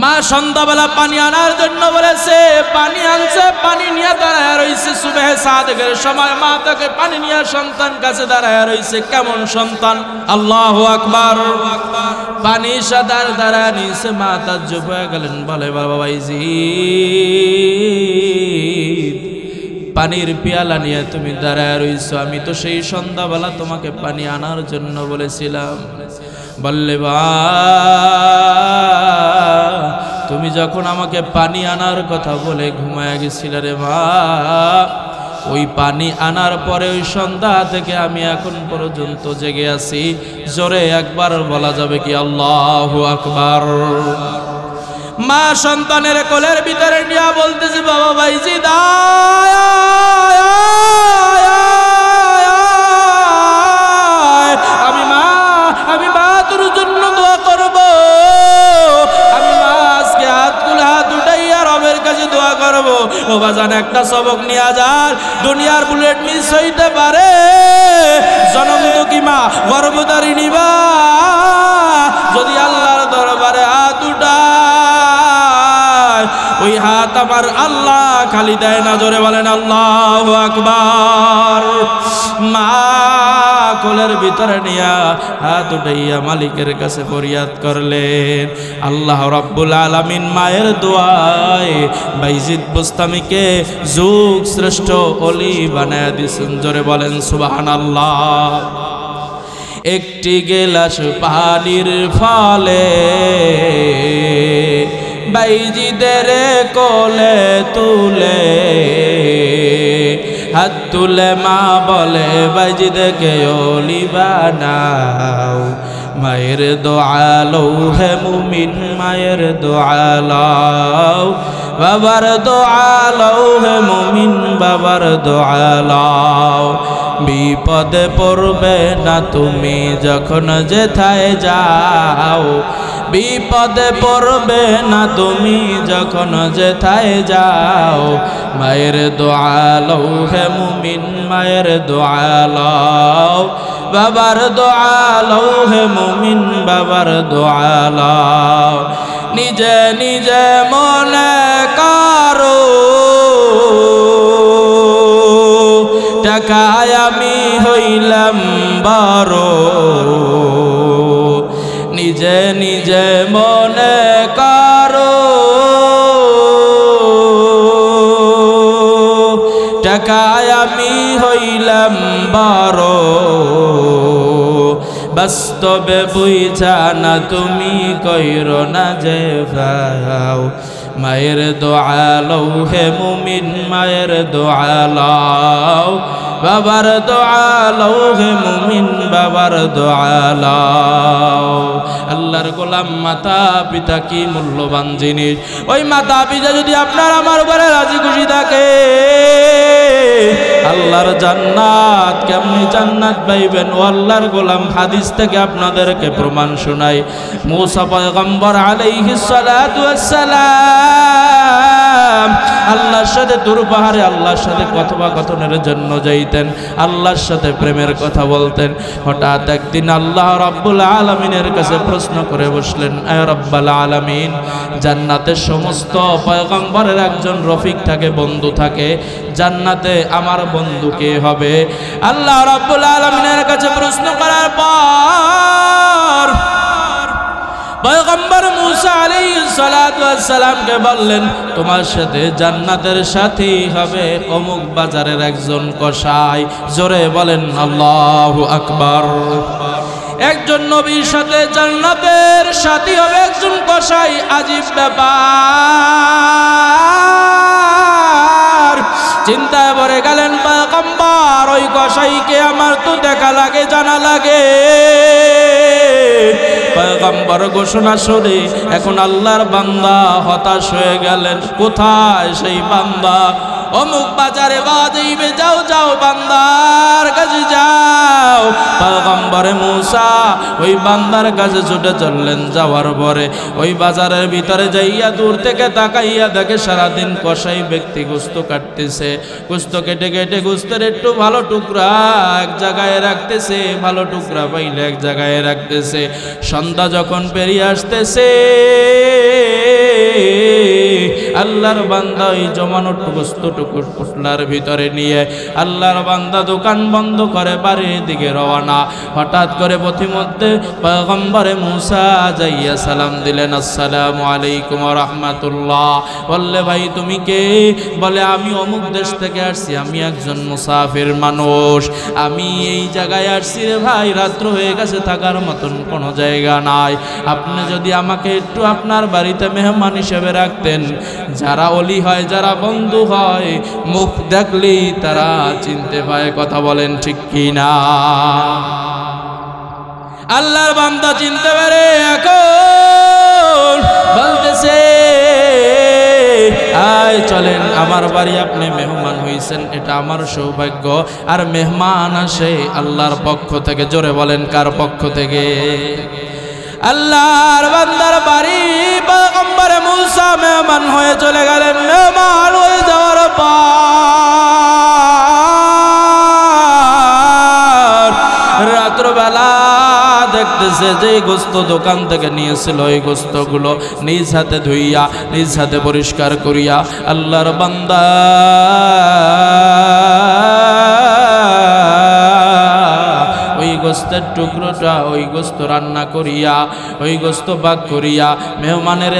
মা সন্ধ্যাবেলা পানি আনার জন্য বলেছে, পানি আনছে, পানি নিয়ে দাঁড়ায় রইছে। সুবহে সাদেকের সময় মা তাকে পানি নিয়ে সন্তান কাছে দাঁড়ায় রইছে। কেমন সন্তান? আল্লাহু আকবার। পানি সাদার দাঁড়ায় নিছে। মা তাজ্জুব হয়ে গেলেন, বলে বাবা বাইজিদ পানির পিয়ালা নিয়ে তুমি দাঁড়ায় রইছো, আমি তো সেই সন্ধ্যাবেলা তোমাকে পানি আনার জন্য বলেছিলাম। বললে বা তুমি যখন আমাকে পানি আনার কথা বলে ঘুমায় গেছিলে রে মা, ওই পানি আনার পরে ওই সন্ধ্যা থেকে আমি এখন পর্যন্ত জেগে আছি। জোরে একবার বলা যাবে কি আল্লাহু আকবার। মা সন্তানের কোলের ভিতরে নিয়ে বলতেছে, বাবা বাইজিদ আমি মা তোর জন্য দোয়া করব। আমি মা আজকে হাত উঠাইয়া রবের কাছে দোয়া করব। ও বাজান একটা সবক নিয়ে বাজার দুনিয়ার বুলেট মিস হইতে পারে, জনম দুঃখী মা গর্ভধারিণী মা যদি আল্লাহর দরবারে হাত উঠায়, ওই হাত আমার আল্লাহ খালি দেয় না। জোরে বলেন আল্লাহু আকবার। মা কোলের ভিতরে নিয়া হাত উঠাইয়া মালিকের কাছে ফরিয়াদ করলেন। আল্লাহ রাব্বুল আলামিন মায়ের দোয়ায় বাইজিদ বুস্তামিকে যুগ শ্রেষ্ঠ ওলি বানায়া দিয়েছেন। জোরে বলেন সুবহানাল্লাহ। একটি গেলাস পানির ফলে বাইজিদের কোলে তুলে হাত তুলে মা বলে বাইজিদকে ওলি বানাও। মায়ের দোয়া লও হে মুমিন, মায়ের দোয়া লও, বাবার দোয়া লও হে মুমিন, বাবার দোয়া লও। বিপদে পড়বে না তুমি যখন যেথায় যাও, বিপদে পড়বে না তুমি যখন যেথায় যাও। মায়ের দোয়া লও হে মুমিন, মায়ের দোয়া লও, বাবার দোয়া লও হে মুমিন, বাবার দোয়া লও। নিজে নিজে মনে করো টাকায় আমি হইলাম বড়, নিজে নিজে মনে করো টাকায় আমি হইলাম বড়, বাস্তবে বুঝা না তুমি কইরো না যে ভাও। মায়ের দোয়া লও হে মুমিন, মায়ের দোয়া লও, বাবার দোয়া লও হে মুমিন, বাবার দোয়া লও। আল্লাহর গোলাম মাতা পিতা কি মূল্যবান জিনিস। ওই মাতা পিতা যদি আপনার আমার উপরে রাজি খুশি থাকে, আল্লাহর জান্নাত কেমনি জান্নাত পাইবেন ও আল্লাহর গোলাম হাদিস থেকে আপনাদেরকে প্রমাণ শোনাই। মুসা পয়গম্বর আলাইহিস সালাতু ওয়াস সালাম আল্লাহর সাথে তুর পাহাড়ে আল্লাহর সাথে কথোপকথনের জন্য যাইতেন, আল্লাহর সাথে প্রেমের কথা বলতেন। হঠাৎ একদিন আল্লাহ রাব্বুল আলামিনের কাছে প্রশ্ন করে বসলেন, আয় রাব্বুল আলামিন, জান্নাতের সমস্ত পয়গম্বরের একজন রফিক থাকে, বন্ধু থাকে, জান্নাতে আমার বন্ধু কে হবে? আল্লাহ রাব্বুল আলামিনের কাছে প্রশ্ন করার পর পয়গম্বর মুসা আলাইহিস সালাতু ওয়াস সালামকে বললেন, তোমার সাথে জান্নাতের সাথী হবে অমুক বাজারের একজন কসাই। জোরে বলেন আল্লাহু আকবার। একজন নবীর সাথে জান্নাতের সাথী হবে একজন কসাই, আজীব ব্যাপার। চিন্তায় পড়ে গেলেন পয়গম্বর, ওই কসাইকে আমার তো দেখা লাগে, জানা লাগে। পয়গম্বর ঘোষণা শুনে এখন আল্লাহর বান্দা হতাশ হয়ে গেলেন। কোথায় সেই বান্দা? অমুক বাজারে বাজাইবে, যাও যাও বান্দার কাছে যাও। পয়গম্বরে মুসা ওই বান্দার কাছে ছুটে চললেন। যাওয়ার পরে ওই বাজারের ভিতরে যাইয়া দূর থেকে তাকাইয়া দেখে সারাদিন কসাই ব্যক্তি গোস্ত কাটতেছে, গোস্ত কেটে কেটে গোস্তের একটু ভালো টুকরা এক জায়গায় রাখতেছে, ভালো টুকরা পাইলে এক জায়গায় রাখতেছে। সন্ধ্যা যখন পেরিয়ে আসতেছে, আল্লাহর বান্দা ওই জমানো গোস্ত টুকরার ভিতরে নিয়ে আল্লাহর বান্দা দোকান বন্ধ করে বাড়ির দিকে রওনা। হঠাৎ করে পথিমধ্যে পয়গম্বরে মুসা যাইয়া সালাম দিলেন, আসসালামু আলাইকুম ওয়া রাহমাতুল্লাহ। বললে, ভাই তুমি কে? বলে, আমি অমুক দেশ থেকে আসছি, আমি একজন মুসাফির মানুষ, আমি এই জায়গায় আসছি রে ভাই, রাত্র হয়ে গেছে, থাকার মতন কোনো জায়গা নাই। আপনি যদি আমাকে একটু আপনার বাড়িতে মেহমান হিসেবে রাখতেন। যারা ওলি হয়, যারা বন্ধু হয়, মুখ দেখলেই তারা চিনতে পায়। কথা বলেন ঠিক কি না? আল্লাহর বান্দা চিনতে পারে। এখন বলতেছে, আয় চলেন আমার বাড়ি, আপনি মেহমান হইছেন, এটা আমার সৌভাগ্য। আর মেহমান আসে আল্লাহর পক্ষ থেকে। জোরে বলেন, কার পক্ষ থেকে? আল্লাহর বান্দার বাড়ি পয়গম্বরে মুসা মেহমান হয়ে চলে গেলেন। মেহমান হয়ে যাওয়ার পর রাত্রবেলা দেখতেছে যে গোস্ত দোকান থেকে নিয়েছিল ওই গোস্তগুলো নিজ হাতে ধুইয়া নিজ হাতে পরিষ্কার করিয়া আল্লাহর বান্দা ওই গোস্তের টুকরোটা ওই গোস্ত রান্না করিয়া ওই গোস্ত ভাগ করিয়া মেহমানের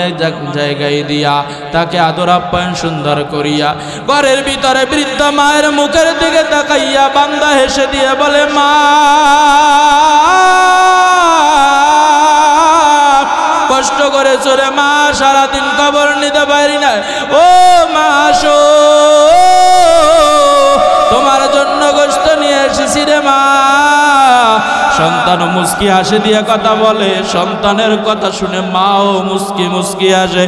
জায়গায় দিয়া তাকে আদর আপ্যায়ন সুন্দর করিয়া ঘরের ভিতরে বৃদ্ধ মায়ের মুখের দিকে তাকাইয়া বান্দা হেসে দিয়ে বলে, মা কষ্ট করে চলে মা, সারাদিন খবর নিতে পারি না, ও মা আসো, তোমার জন্য গোস্ত নিয়ে এসেছি রে মা। সন্তান মুস্কি হাসি দিয়ে কথা বলে, সন্তানের কথা শুনে মাও মুস্কি মুস্কি হাসে।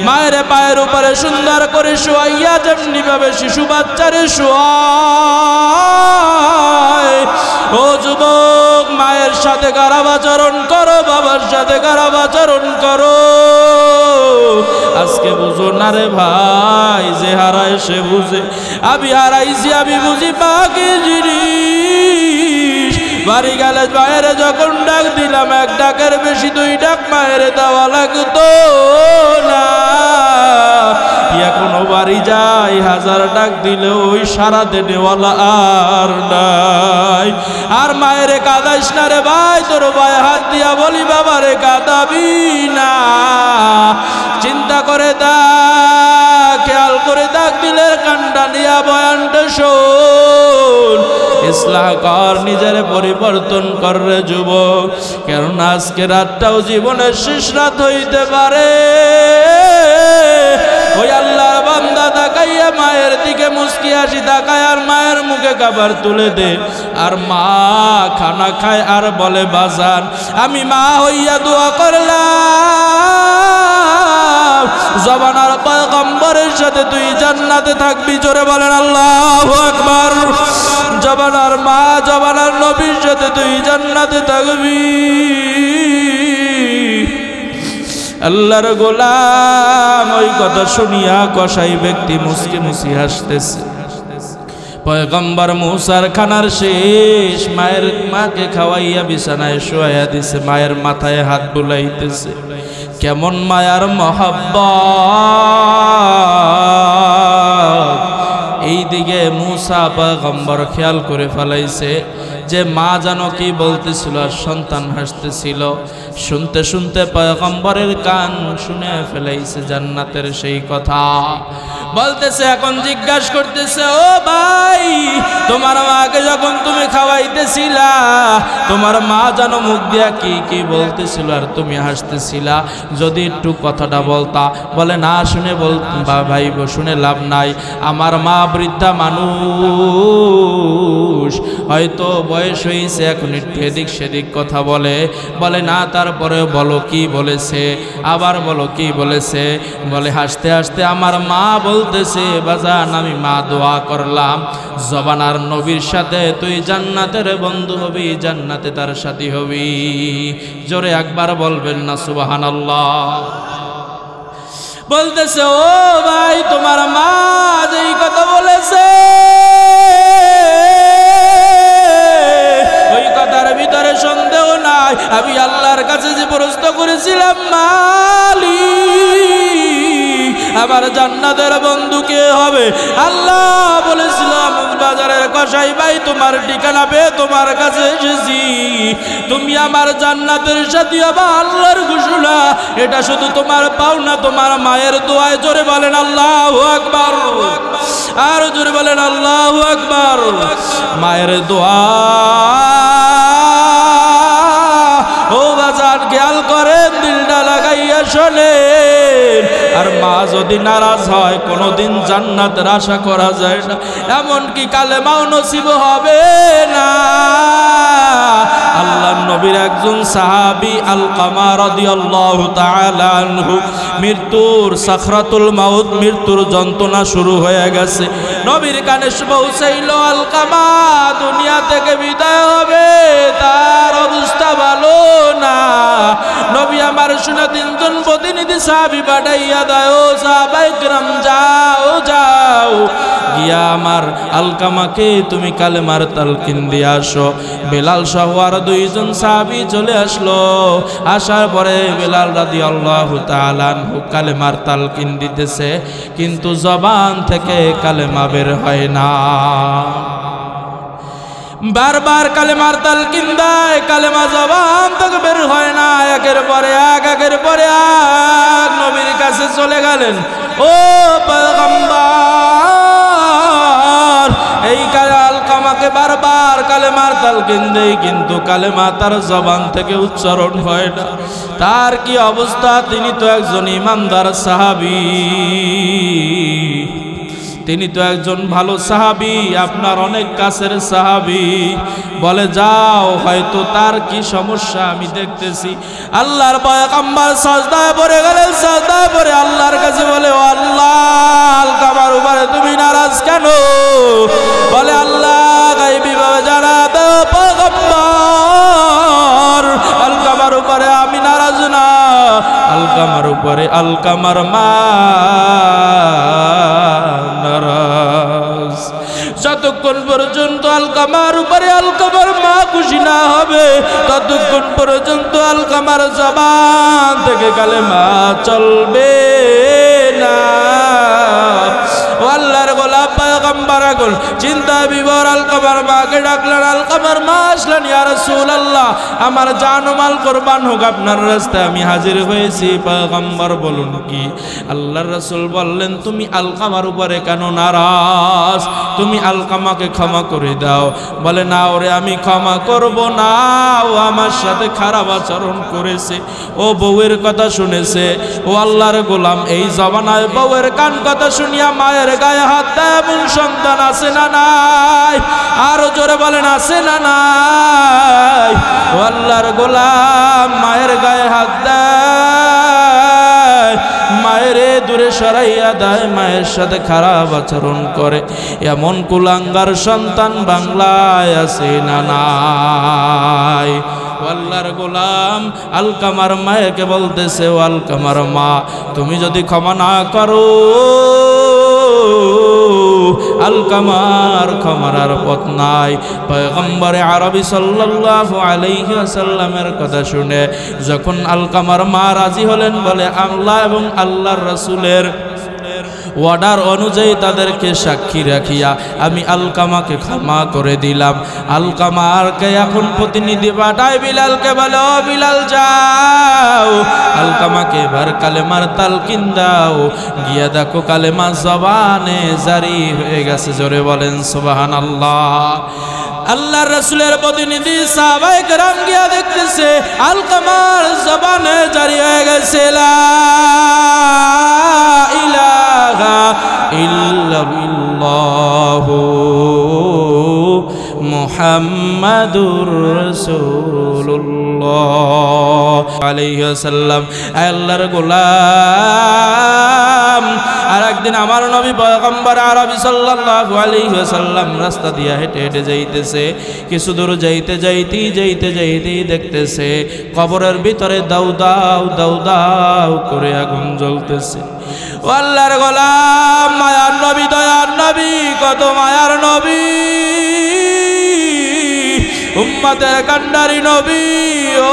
মায়ের পায়ের উপরে সুন্দর করে শোয়াইয়া যেমনি ভাবে শিশু বাচ্চারে শোয়ায়, ও যুবক মায়ের সাথে খারাপ আচরণ করো, বাবার সাথে খারাপ আচরণ করো। আজকে বুঝো না রে ভাই, যে হারায় সে বুঝে। আমি হারাইছি আমি বুঝি বাকি জিনিস। বাড়ি গেলে মায়ের যখন ডাক দিলাম, এক ডাকের বেশি 2 ডাক মায়ের দেওয়া লাগতো না। এখনো বাড়ি যাই, 1000 ডাক দিলেও ওই সারা দেনেওয়ালা আর নাই। আর মায়েরে কাঁদাইস না রে ভাই, তোর ভাই হাত দিয়া বলি বাবারে কাঁদাবি না। চিন্তা করে দেখ, খেয়াল করে দেখ, দিলের কান্ডা নিয়া বয়ানটা শোন। ইসলাহ কর, নিজের পরিবর্তন কর রে যুবক, কারণ আজকে রাতটাও জীবনের শেষ রাত হইতে পারে। ওই আল্লাহর বান্দা তাকাইয়া মায়ের দিকে মুস্কি হাসি তাকায় আর মায়ের মুখে খাবার তুলে দে। আর মা খানা খায় আর বলে, বাজান আমি মা হইয়া দোয়া করলাম জবানার পয়গম্বরের সাথে তুই জান্নাতে থাকবি। জোরে বলেন আল্লাহু আকবার। জবানার মা জবানার নবীর সাথে তুই জান্নাতে থাকবি। আল্লাহর গোলাম ওই কথা শুনিয়া কসাই ব্যক্তি মুস্কি মুস্কি হাসতেছে। পয়গম্বর মুসার খানার শেষ, মায়ের মাকে খাওয়াইয়া বিছানায় শোয়াইয়া দিছে, মায়ের মাথায় হাত বুলাইতেছে। কেমন মায়ার মহব্বত! এইদিকে মুসা পয়গম্বর খেয়াল করে ফেলাইছে যে মা জানো কি বলতেছিল আর সন্তান হাসতেছিল। শুনতে শুনতে পয়গম্বরের কান শুনে ফেলাইছে জান্নাতের সেই কথা। বলতেছে, এখন জিজ্ঞাসা করতেছে, ও ভাই তোমার মাকে যখন তুমি খাওয়াইতেছিলা তোমার মা জানো মুখ দিয়া কি কি বলতেছিল আর তুমি হাসতেছিলা, যদি একটু কথাটা বলতা। বলে, না শুনে ভাই শুনে লাভ নাই, আমার মা বৃদ্ধা মানুষ, হয়তো বয়স হয়েছে, এখন একটু এদিক সেদিক কথা বলে। বলে না, তারপরে বলো কি বলেছে, আবার বলো কি বলেছে। বলে হাসতে হাসতে আমার মা বলতেছে, বাজান আমি মা দোয়া করলাম জবানার নবীর সাথে তুই জান্নাতের বন্ধু হবি, জান্নাতে তার সাথী হবি। জোরে একবার বলবেন না সুবহানাল্লাহ। বলতেছে, ও ভাই তোমার মা যেই কথা বলেছে ওই কথার ভিতরে সন্দেহ নাই। আমি আল্লাহর কাছে যে প্রশ্ন করেছিলাম, মালিক আমার জান্নাতের বন্ধু কে হবে, আল্লাহ বলেছিলাম বাজারের কসাই ভাই তোমার ঠিকানা পেয়ে তোমার কাছে এসেছি, তুমি আমার জান্নাতের সাথী হবে। আল্লাহর ঘোষণা, এটা শুধু তোমার পাওনা, তোমার মায়ের দোয়ায়। জোরে বলেন আল্লাহু আকবার, আর জোরে বলেন আল্লাহু আকবার। মায়ের দোয়া, ও বাজার খেয়াল করেন, দিলটা লাগাইয়া শোনেন। আর মা যদি নারাজ হয় কোনোদিন জান্নাতের আশা করা যায় না, এমনকি কালেমাও নসিব হবে না। আল্লাহ আল্লাহর নবীর একজন সাহাবী আলকামা রাদিয়াল্লাহু তাআলা আনহু মৃত্যুর সাখরাতুল মাউত, মৃত্যুর যন্ত্রণা শুরু হয়ে গেছে। নবীর কানে পৌঁছাইল আলকামা দুনিয়া থেকে বিদায় হবে, তার অবস্থা ভালো না। নবী আমার শুনে তিনজন প্রতিনিধি সাহাবী পাঠাইয়া দেয়, ও সাহাবায়ে কিরাম যাও যাও গিয়া আমার আলকামাকে তুমি কালেমার তালকিন দিয়ে আসো। বেলাল সহ আর দুইজন সাহাবী চলে আসলো। আসার পরে বেলাল রাদিয়াল্লাহু তাআলা আনহু কালেমার তালকিন দিতেছে, কিন্তু জবান থেকে কালেমা বের হয় না। বারবার কালেমার তালকিন দেয়, কালেমা জবান থেকে বের হয় না। একের পরে এক নবীর কাছে চলে গেলেন, ও পয়গম্বর, এই আলকামাকে বারবার কালেমার তালকিন দেই, কিন্তু কালেমা তার জবান থেকে উচ্চারণ হয় না। তার কি অবস্থা? তিনি তো একজন ইমানদার সাহাবী, তিনি তো একজন ভালো সাহাবী, আপনার অনেক কাছের সাহাবী। বলে যাও, হয়তো তার কি সমস্যা আমি দেখতেছি। আল্লাহর পয়গম্বর সাজদায় পড়ে গেলেন। সাজদায় পড়ে আল্লাহর কাছে বলে, ও আল্লাহ, আলকামার উপরে তুমি নারাজ কেন? বলে, আল্লাহ গায়বী ভাবে জানা দাও পয়গম্বর, আলকামার উপরে আমি নারাজ না। আলকামার উপরে আলকামার মা নারাজ। যতক্ষণ পর্যন্ত আলকামার উপরে আলকামার মা খুশি না হবে, ততক্ষণ পর্যন্ত আলকামার জবান থেকে কালেমা চলবে না। ও আল্লাহর গোলাম পয়গম্বর এখন চিন্তা বিবর আলকামার মাকে ডাকলেন। আলকামার মা আসলেন, ইয়া রাসূলুল্লাহ, আমার জান ও মাল কুরবান হোক, আপনার রাস্তায় আমি হাজির হয়েছি। পয়গম্বর বলুন কি? আল্লাহর রাসূল বললেন, তুমি আলকামার উপরে কেন নারাজ? তুমি আলকামাকে ক্ষমা করে দাও। বলে, না ওরে আমি ক্ষমা করব না, ও আমার সাথে খারাপ আচরণ করেছে, ও বউয়ের কথা শুনেছে। ও আল্লাহর গোলাম, এই জমানায় বউয়ের কান কথা শুনিয়া মায়ের গায়ে হাত দেয় এমন সন্তান আছে না নাই? আরো জোরে বলেন, আছে না নাই? ও আল্লাহর গোলাম, মায়ের গায়ে হাত দেয়, মায়ের দূরে সরাইয়া দেয়, মায়ের সাথে খারাপ আচরণ করে, এমন কুলাঙ্গার সন্তান বাংলায় আছে না নাই? আল্লাহর গোলাম আলকামার মায়েকে বলতেছে, ও আলকামার মা, তুমি যদি ক্ষমা না করো, আলকামার ক্ষমার আর পথ নাই। পয়গম্বরে আরবি সাল্লাল্লাহু আলাইহি ওয়াসাল্লামের কথা শুনে যখন আলকামার মা রাজি হলেন, বলে আল্লাহ এবং আল্লাহর রাসূলের অর্ডার অনুযায়ী তাদেরকে সাক্ষী রাখিয়া আমি আলকামাকে ক্ষমা করে দিলাম। আলকামারকে এখন প্রতিনিধি পাঠায় বিলালকে, বলে, ও বিলাল যাও, আলকামাকে এবার কালেমার তালকিন দাও। গিয়া দেখো কালেমা জবানে জারি হয়ে গেছে। জোরে বলেন সুবহানাল্লাহ। আল্লাহর রাসূলের প্রতিনিধি সাহাবায়ে কেরাম গিয়া দেখতেছে আলকামার জবানে জারি হয়ে গেছে, লা ইলাহা ইল্লাল্লাহু মুহাম্মাদুর রাসূলুল্লাহ আলাইহি ওয়াসাল্লাম। আল্লাহর গোলাম, আর একদিন আমার নবী পয়গম্বর আরবি সাল্লাল্লাহু আলাইহি ওয়াসাল্লাম রাস্তা দিয়ে হেঁটে হেঁটে যাইতেছে। কিছু দূর যাইতেই দেখতেছে কবরের ভিতরে দাউ দাউ দাউ দাউ করে আগুন জ্বলতেছে। ও আল্লাহর গোলাম, মায়ার নবী, দয়ার নবী, কত মায়ার নবী, উম্মতের কান্ডারি নবী। ও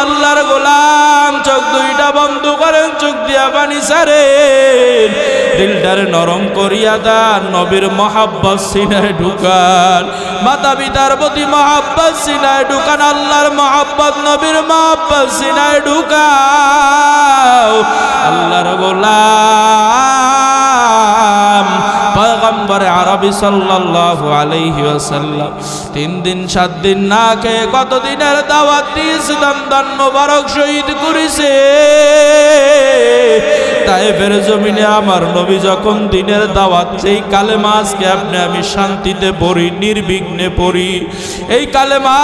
আল্লাহর গোলাম, চোখ দুইটা বন্ধ করেন, চোখ দিয়া পানি ছাড়েন, দিলটারে নরম করিয়া দেন, নবীর মহাব্বত সিনায় ঢুকান, মাতা পিতার প্রতি মহাব্বত সিনায় ঢুকান, আল্লাহর মহাব্বত, নবীর মহাব্বত সিনায় ঢুকাও। আল্লাহর গোলাম পয়গম্বরে আরবি সাল্লাল্লাহু আলাইহি ওয়াসাল্লাম 3 দিন 7 দিন না খেয়ে কতদিনের দাওয়াত দিয়েছিলাম, দান মোবারক শহীদ করেছে। তায়েফের জমিনে আমার নবী যখন দিনের দাওয়াত, সেই কালেমা আজকে আপনি আমি শান্তিতে পড়ি, নির্বিঘ্নে পড়ি। এই কালেমা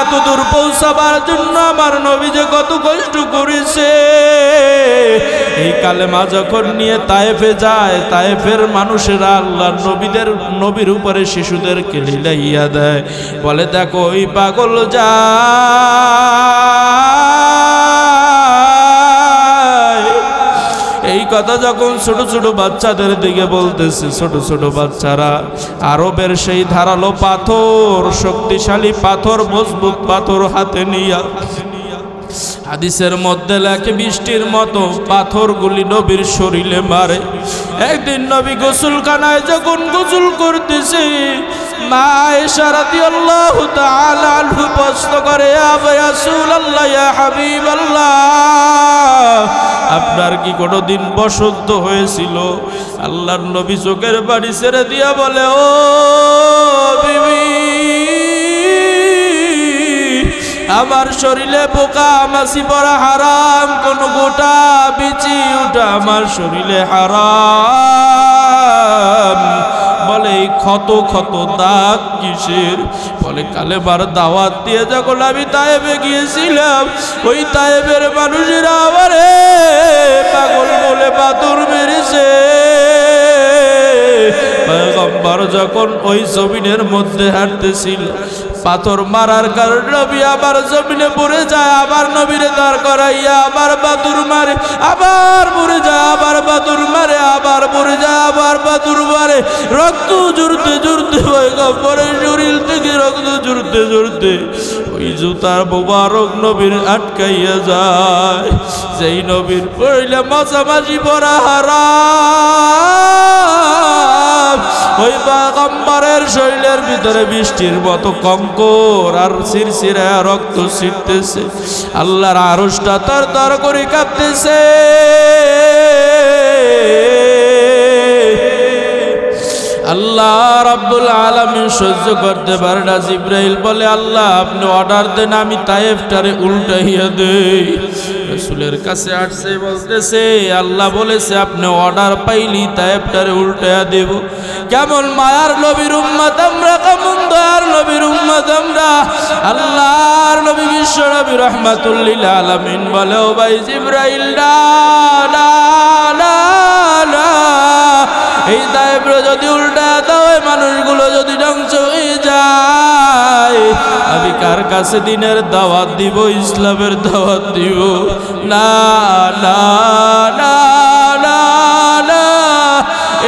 এত দূর পৌঁছাবার জন্য আমার নবী যে কত কষ্ট করেছে। এই কালেমা যখন নিয়ে তায়েফে যায়, তায়েফের মানুষেরা আল্লাহর নবীর উপরে শিশুদেরকে লীলাইয়া দেয়, বলে দেখো ওই পাগল যায়। এই কথা যখন ছোট ছোট বাচ্চাদের দিকে বলতেছে, ছোট ছোট বাচ্চারা আরবের সেই ধারালো পাথর, শক্তিশালী পাথর, মজবুত পাথর হাতে নিয়া, হাদিসের মধ্যে লেখে বৃষ্টির মতো পাথরগুলি নবীর শরীরে মারে। একদিন নবী গোসলখানায় যখন গোসল করতেছে, মা আয়েশা রাদিয়াল্লাহু তাআলা আনহা প্রশ্ন করে, ইয়া রাসূলুল্লাহ, ইয়া হাবিবাল্লাহ, আপনার কি কোনোদিন বসন্ত হয়েছিল? আল্লাহর নবী চোখের পানি ছেড়ে দিয়া বলে, ও বিবি, আমার শরীরে পোকা মাছি পড়া হারাম, কোন গোটা বিচি ওটা আমার শরীরে হারাম। বলে এই ক্ষত ক্ষত দাগ কিসের? বলে কালেমার দাওয়াত দিয়ে যখন আমি তায়েফে গিয়েছিলাম, ওই তায়েফের মানুষেরা আমারে পাগল বলে পাথর মেরেছে। পয়গম্বর যখন ওই জমিনের মধ্যে হাঁটতেছিল, পাথর মারার কারণে নবী আবার জমিনে পড়ে যায়, আবার নবীরে দাঁড় করাইয়া আবার পাথর মারে, আবার পড়ে যায়, আবার পাথর মারে, আবার পড়ে যায়, আবার পাথর মারে। রক্ত জুড়তে জুড়তে পয়গম্বরের শরীর থেকে রক্ত জুড়তে জুড়তে ওই জুতার মোবারক নবীর আটকাইয়া যায়। যেই নবীর পড়লে মাঝামাঝি পড়া হারাম, ওই পয়গম্বরের শরীরের ভিতরে বৃষ্টির মতো কঙ্কর আর শিরশিরা রক্ত ছিটতেছে। আল্লাহর আরশটা তরতর করে কাঁপতেছে। আল্লাহ রাব্বুল আলামিন সহ্য করতে পারে না। জিবরাইল বলে, আল্লাহ আপনি অর্ডার দেন, আমি তায়েফটারে উল্টাইয়া দেই। রাসূলের কাছে আসছে, বলতেছে আল্লাহ বলেছে আপনি অর্ডার পাইলি তায়েফটারে উল্টাইয়া দেব। কেমন মায়ার নবীর উম্মত আমরা, কেমন দয়ার নবীর উম্মত আমরা। আল্লাহর নবী বিশ্ব নবী রাহমাতুল লিল আলামিন বলে, ও ভাই জিবরাইল, না না না না, এই তায়েফ যদি উল্টা দাও, মানুষগুলো যদি ধ্বংস হয়ে যায়, আমি কার কাছে দিনের দাওয়াত দিব, ইসলামের দাওয়াত দিব? না না না না না,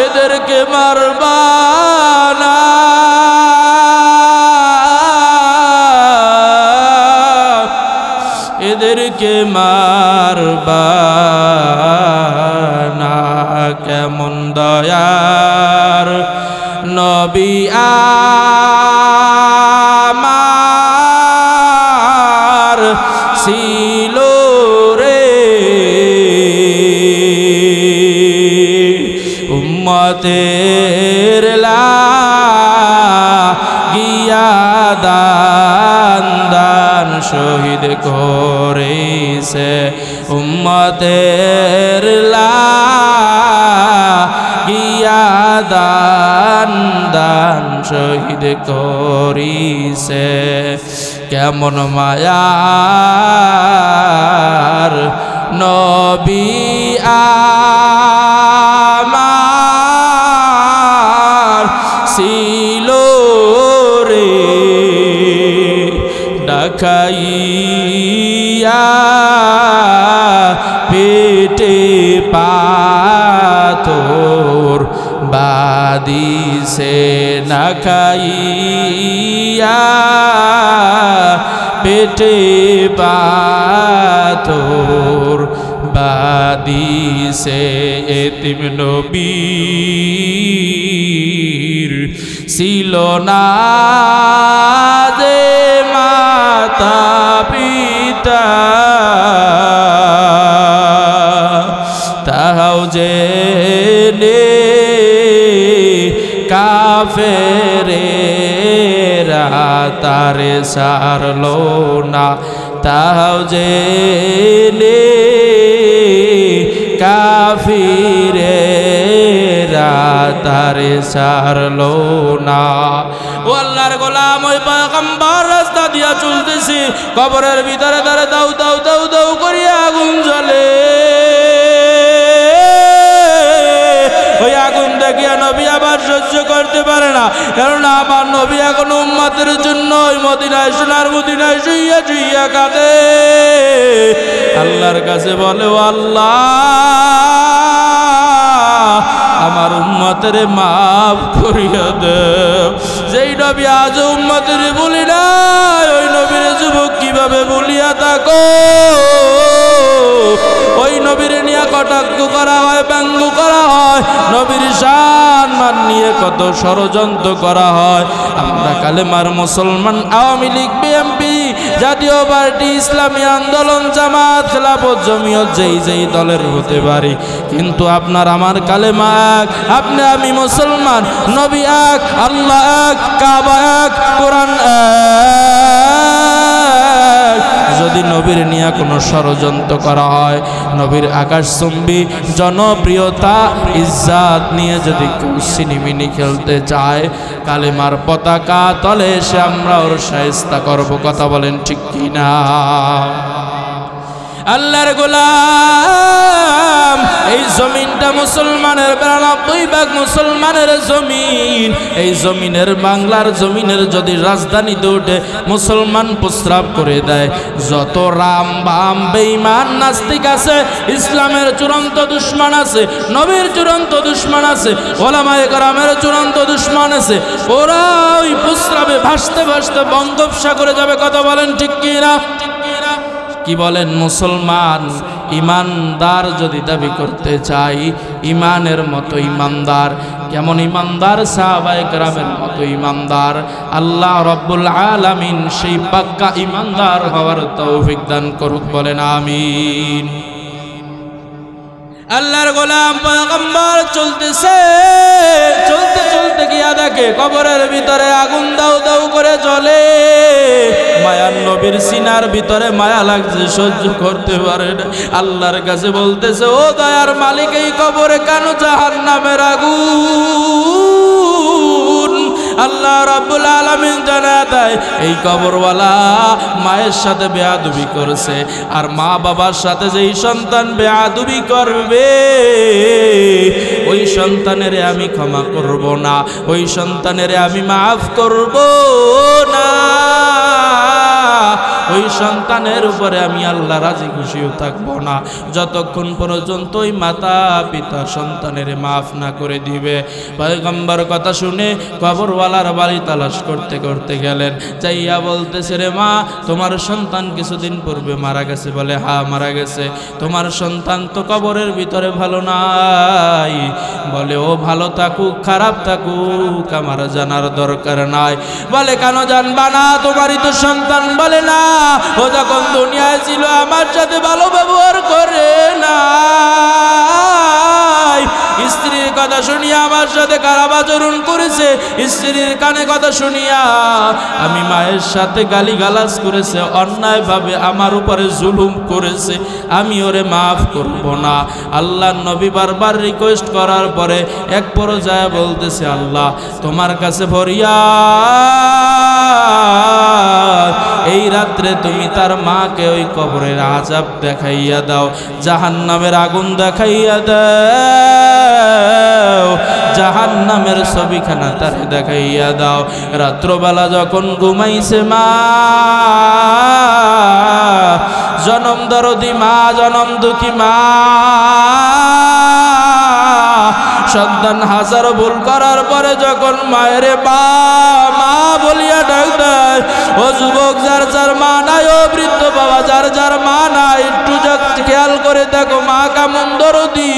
এদেরকে মারবা না, এদেরকে মারবা না। কেমন দয়ার নবী আমার ছিল রে, উম্মতের লাগিয়া দান দান শহীদ করেছে, উম্মতের লাগিয়া দান দান শহীদ করিছে। কেমন মায়ার নবী আমার ছিল রে, ডাকাইয়া পেটে পাথর বাদিছে, না খাইয়া পেটে পাথর বাদিছে। এতিম নবীর ছিল না যে মাতা পিতা, তাহাও যে কাফেরেরা তারে সারলো না, তাহাও যে কাফেরেরা তারে ছাড়লো না। ও আল্লাহর গোলাম, ওই পয়গম্বর রাস্তা দিয়া চলতেছি, কবরের ভিতরে তারে দাউ দাউ দাউ দাউ করিয়া আগুন জ্বলে। ওই আগুন দেখিয়া নবী আবার সহ্য করতে পারে না, কারণ আমার নবী এখন উম্মতের জন্য ওই মদিনায় সোনার মদিনায় শুইয়া শুইয়া কাঁদে। আল্লাহর কাছে বলে, ও আল্লাহ, আমার উম্মতের মাফ করিয়া দেও। যেই নবী আজ উম্মতের বলি না, ওই নবীর যুবক কিভাবে বলিয়া থাকো? ওই নবীর নিয়ে কটাক্ষ করা হয়, ব্যঙ্গ করা হয়, নবীর সম্মান নিয়ে কত ষড়যন্ত্র করা হয়। আমরা কালেমার মুসলমান, আওয়ামী লীগ, বিএনপি, জাতীয় পার্টি, ইসলামী আন্দোলন, জামাত, খেলাফত, জমিয়ত, যেই যেই দলের হতে পারি, কিন্তু আপনার আমার কালেমা এক, আপনি আমি মুসলমান, নবী এক, আল্লাহ এক, কাবা এক, কোরআন এক। যদি নবীর নিয়ে কোনো ষড়যন্ত্র করা হয়, নবীর আকাশচুম্বী জনপ্রিয়তা ইজ্জাত নিয়ে যদি কেউ সিনিমিনি খেলতে চায়, কালেমার পতাকা তলে এসে আমরা ওর শায়েস্তা করব। কথা বলেন ঠিক কিনা? আল্লাহর গোলাম, এই জমিনটা মুসলমানের, 92% মুসলমানের জমিন। এই জমিনের, বাংলার জমিনের যদি রাজধানীতে উঠে মুসলমান প্রস্রাব করে দেয়, যত রাম বাম বেঈমান নাস্তিক আছে, ইসলামের চূড়ান্ত দুশমন আছে, নবীর চূড়ান্ত দুশমন আছে, ওলামায়ে কেরামের চূড়ান্ত দুশমন আছে, ওরা ওই প্রস্রাবে ভাসতে ভাসতে বঙ্গোপসাগরে যাবে। কথা বলেন ঠিক কিনা? কি বলেন? মুসলমান ইমানদার যদি দাবি করতে চাই, ইমানের মতো ইমানদার। কেমন ইমানদার? সাহাবায়ে কেরামের মতো ইমানদার। আল্লাহ রব্বুল আলামিন সেই পাক্কা ইমানদার হওয়ার তৌফিক দান করুক, বলেন আমিন। আল্লাহর গোলাম পয়গম্বর চলতেছে, চলতে চলতে গিয়া দেখে কবরের ভিতরে আগুন দাউ দাউ করে জ্বলে। মায়ার নবীর সিনার ভিতরে মায়া লাগছে, সহ্য করতে পারে না। আল্লাহর কাছে বলতেছে, ও দয়ার মালিক, এই কবরে কেন জাহান্নামের আগুন? আল্লাহ রাব্বুল আলামিন জানায় দেয়, এই কবরওয়ালা মায়ের সাথে বেয়াদবি করেছে, আর মা বাবার সাথে যেই সন্তান বেয়াদবি করবে, ওই সন্তানের আমি ক্ষমা করব না, ওই সন্তানের আমি মাফ করব না, ওই সন্তানের উপরে আমি আল্লাহ রাজি খুশিও থাকবো না, যতক্ষণ পর্যন্ত ওই মাতা পিতা সন্তানের মাফ না করে দিবে। পয়গম্বর কথা শুনে কবরওয়ালার বাড়ি তালাশ করতে করতে গেলেন। চাইয়া বলতেছে, রে মা, তোমার সন্তান কিছুদিন পূর্বে মারা গেছে। বলে, হ্যাঁ মারা গেছে। তোমার সন্তান তো কবরের ভিতরে ভালো নাই। বলে, ও ভালো থাকুক খারাপ থাকুক আমার জানার দরকার নাই। বলে, কেন জানবা না? তোমারই তো সন্তান। বলে, না, ও যখন দুনিয়ায় ছিল আমার সাথে ভালো ব্যবহার করে না, স্ত্রীর কথা শুনিয়া আমার সাথে খারাপ আচরণ করেছে, স্ত্রীর কানে কথা শুনিয়া আমি মায়ের সাথে গালিগালাজ করেছে, অন্যায়ভাবে আমার উপরে জুলুম করেছে, আমি ওরে মাফ করব না। আল্লাহ নবী বারবার রিকোয়েস্ট করার পরে এক পর্যায়ে বলতেছে, আল্লাহ তোমার কাছে ফরিয়াদ, এই রাত্রে তুমি তার মাকে ওই কবরের আযাব দেখাইয়া দাও, জাহান্নামের আগুন দেখাইয়া দাও, জাহান্নামের ছবিখানা তারে দেখাইয়া দাও। রাত্রবেলা যখন ঘুমাইছে মা, জনম দরদি মা, জনম দুঃখী মা, সন্তান হাজারো ভুল করার পরে যখন মায়ের মা মা বলিয়া ডাক দেয়, ও যুবক যার যার মা নাই, ও বৃদ্ধ বাবা যার যার মা নাই, একটু খেয়াল করে দেখো মা কেমন দরদি।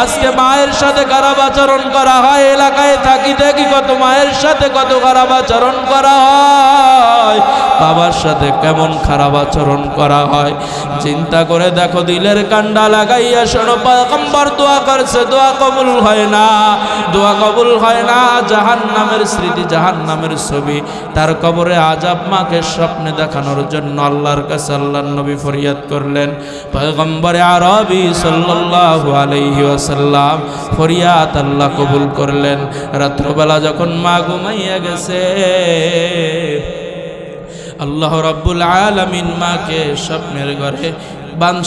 আজকে মায়ের সাথে খারাপ আচরণ করা হয়, এলাকায় থাকি দেখি কত মায়ের সাথে কত খারাপ আচরণ করা হয়। বাবার সাথে কেমন খারাপ আচরণ করা হয়। চিন্তা করে দেখো, দিলের কান্ডা লাগাইয়া শোনো, পয়গম্বর দোয়া করছে, দোয়া কবুল হয় না, দোয়া কবুল হয় না। জাহান্নামের স্মৃতি, জাহান্নামের ছবি, তার কবরে আযাব মাকে স্বপ্নে দেখানোর জন্য আল্লাহর কাছে আল্লাহর নবী ফরিয়াদ করলেন। পয়গম্বরে আরবি সাল্লাল্লাহু আলাইহি ওয়াসাল্লাম ফরিয়াদ আল্লাহ কবুল করলেন। রাত্রবেলা যখন মা ঘুমাইয়া গেছে, আল্লাহ রাব্বুল আলামিন মাকে স্বপ্নের ঘরে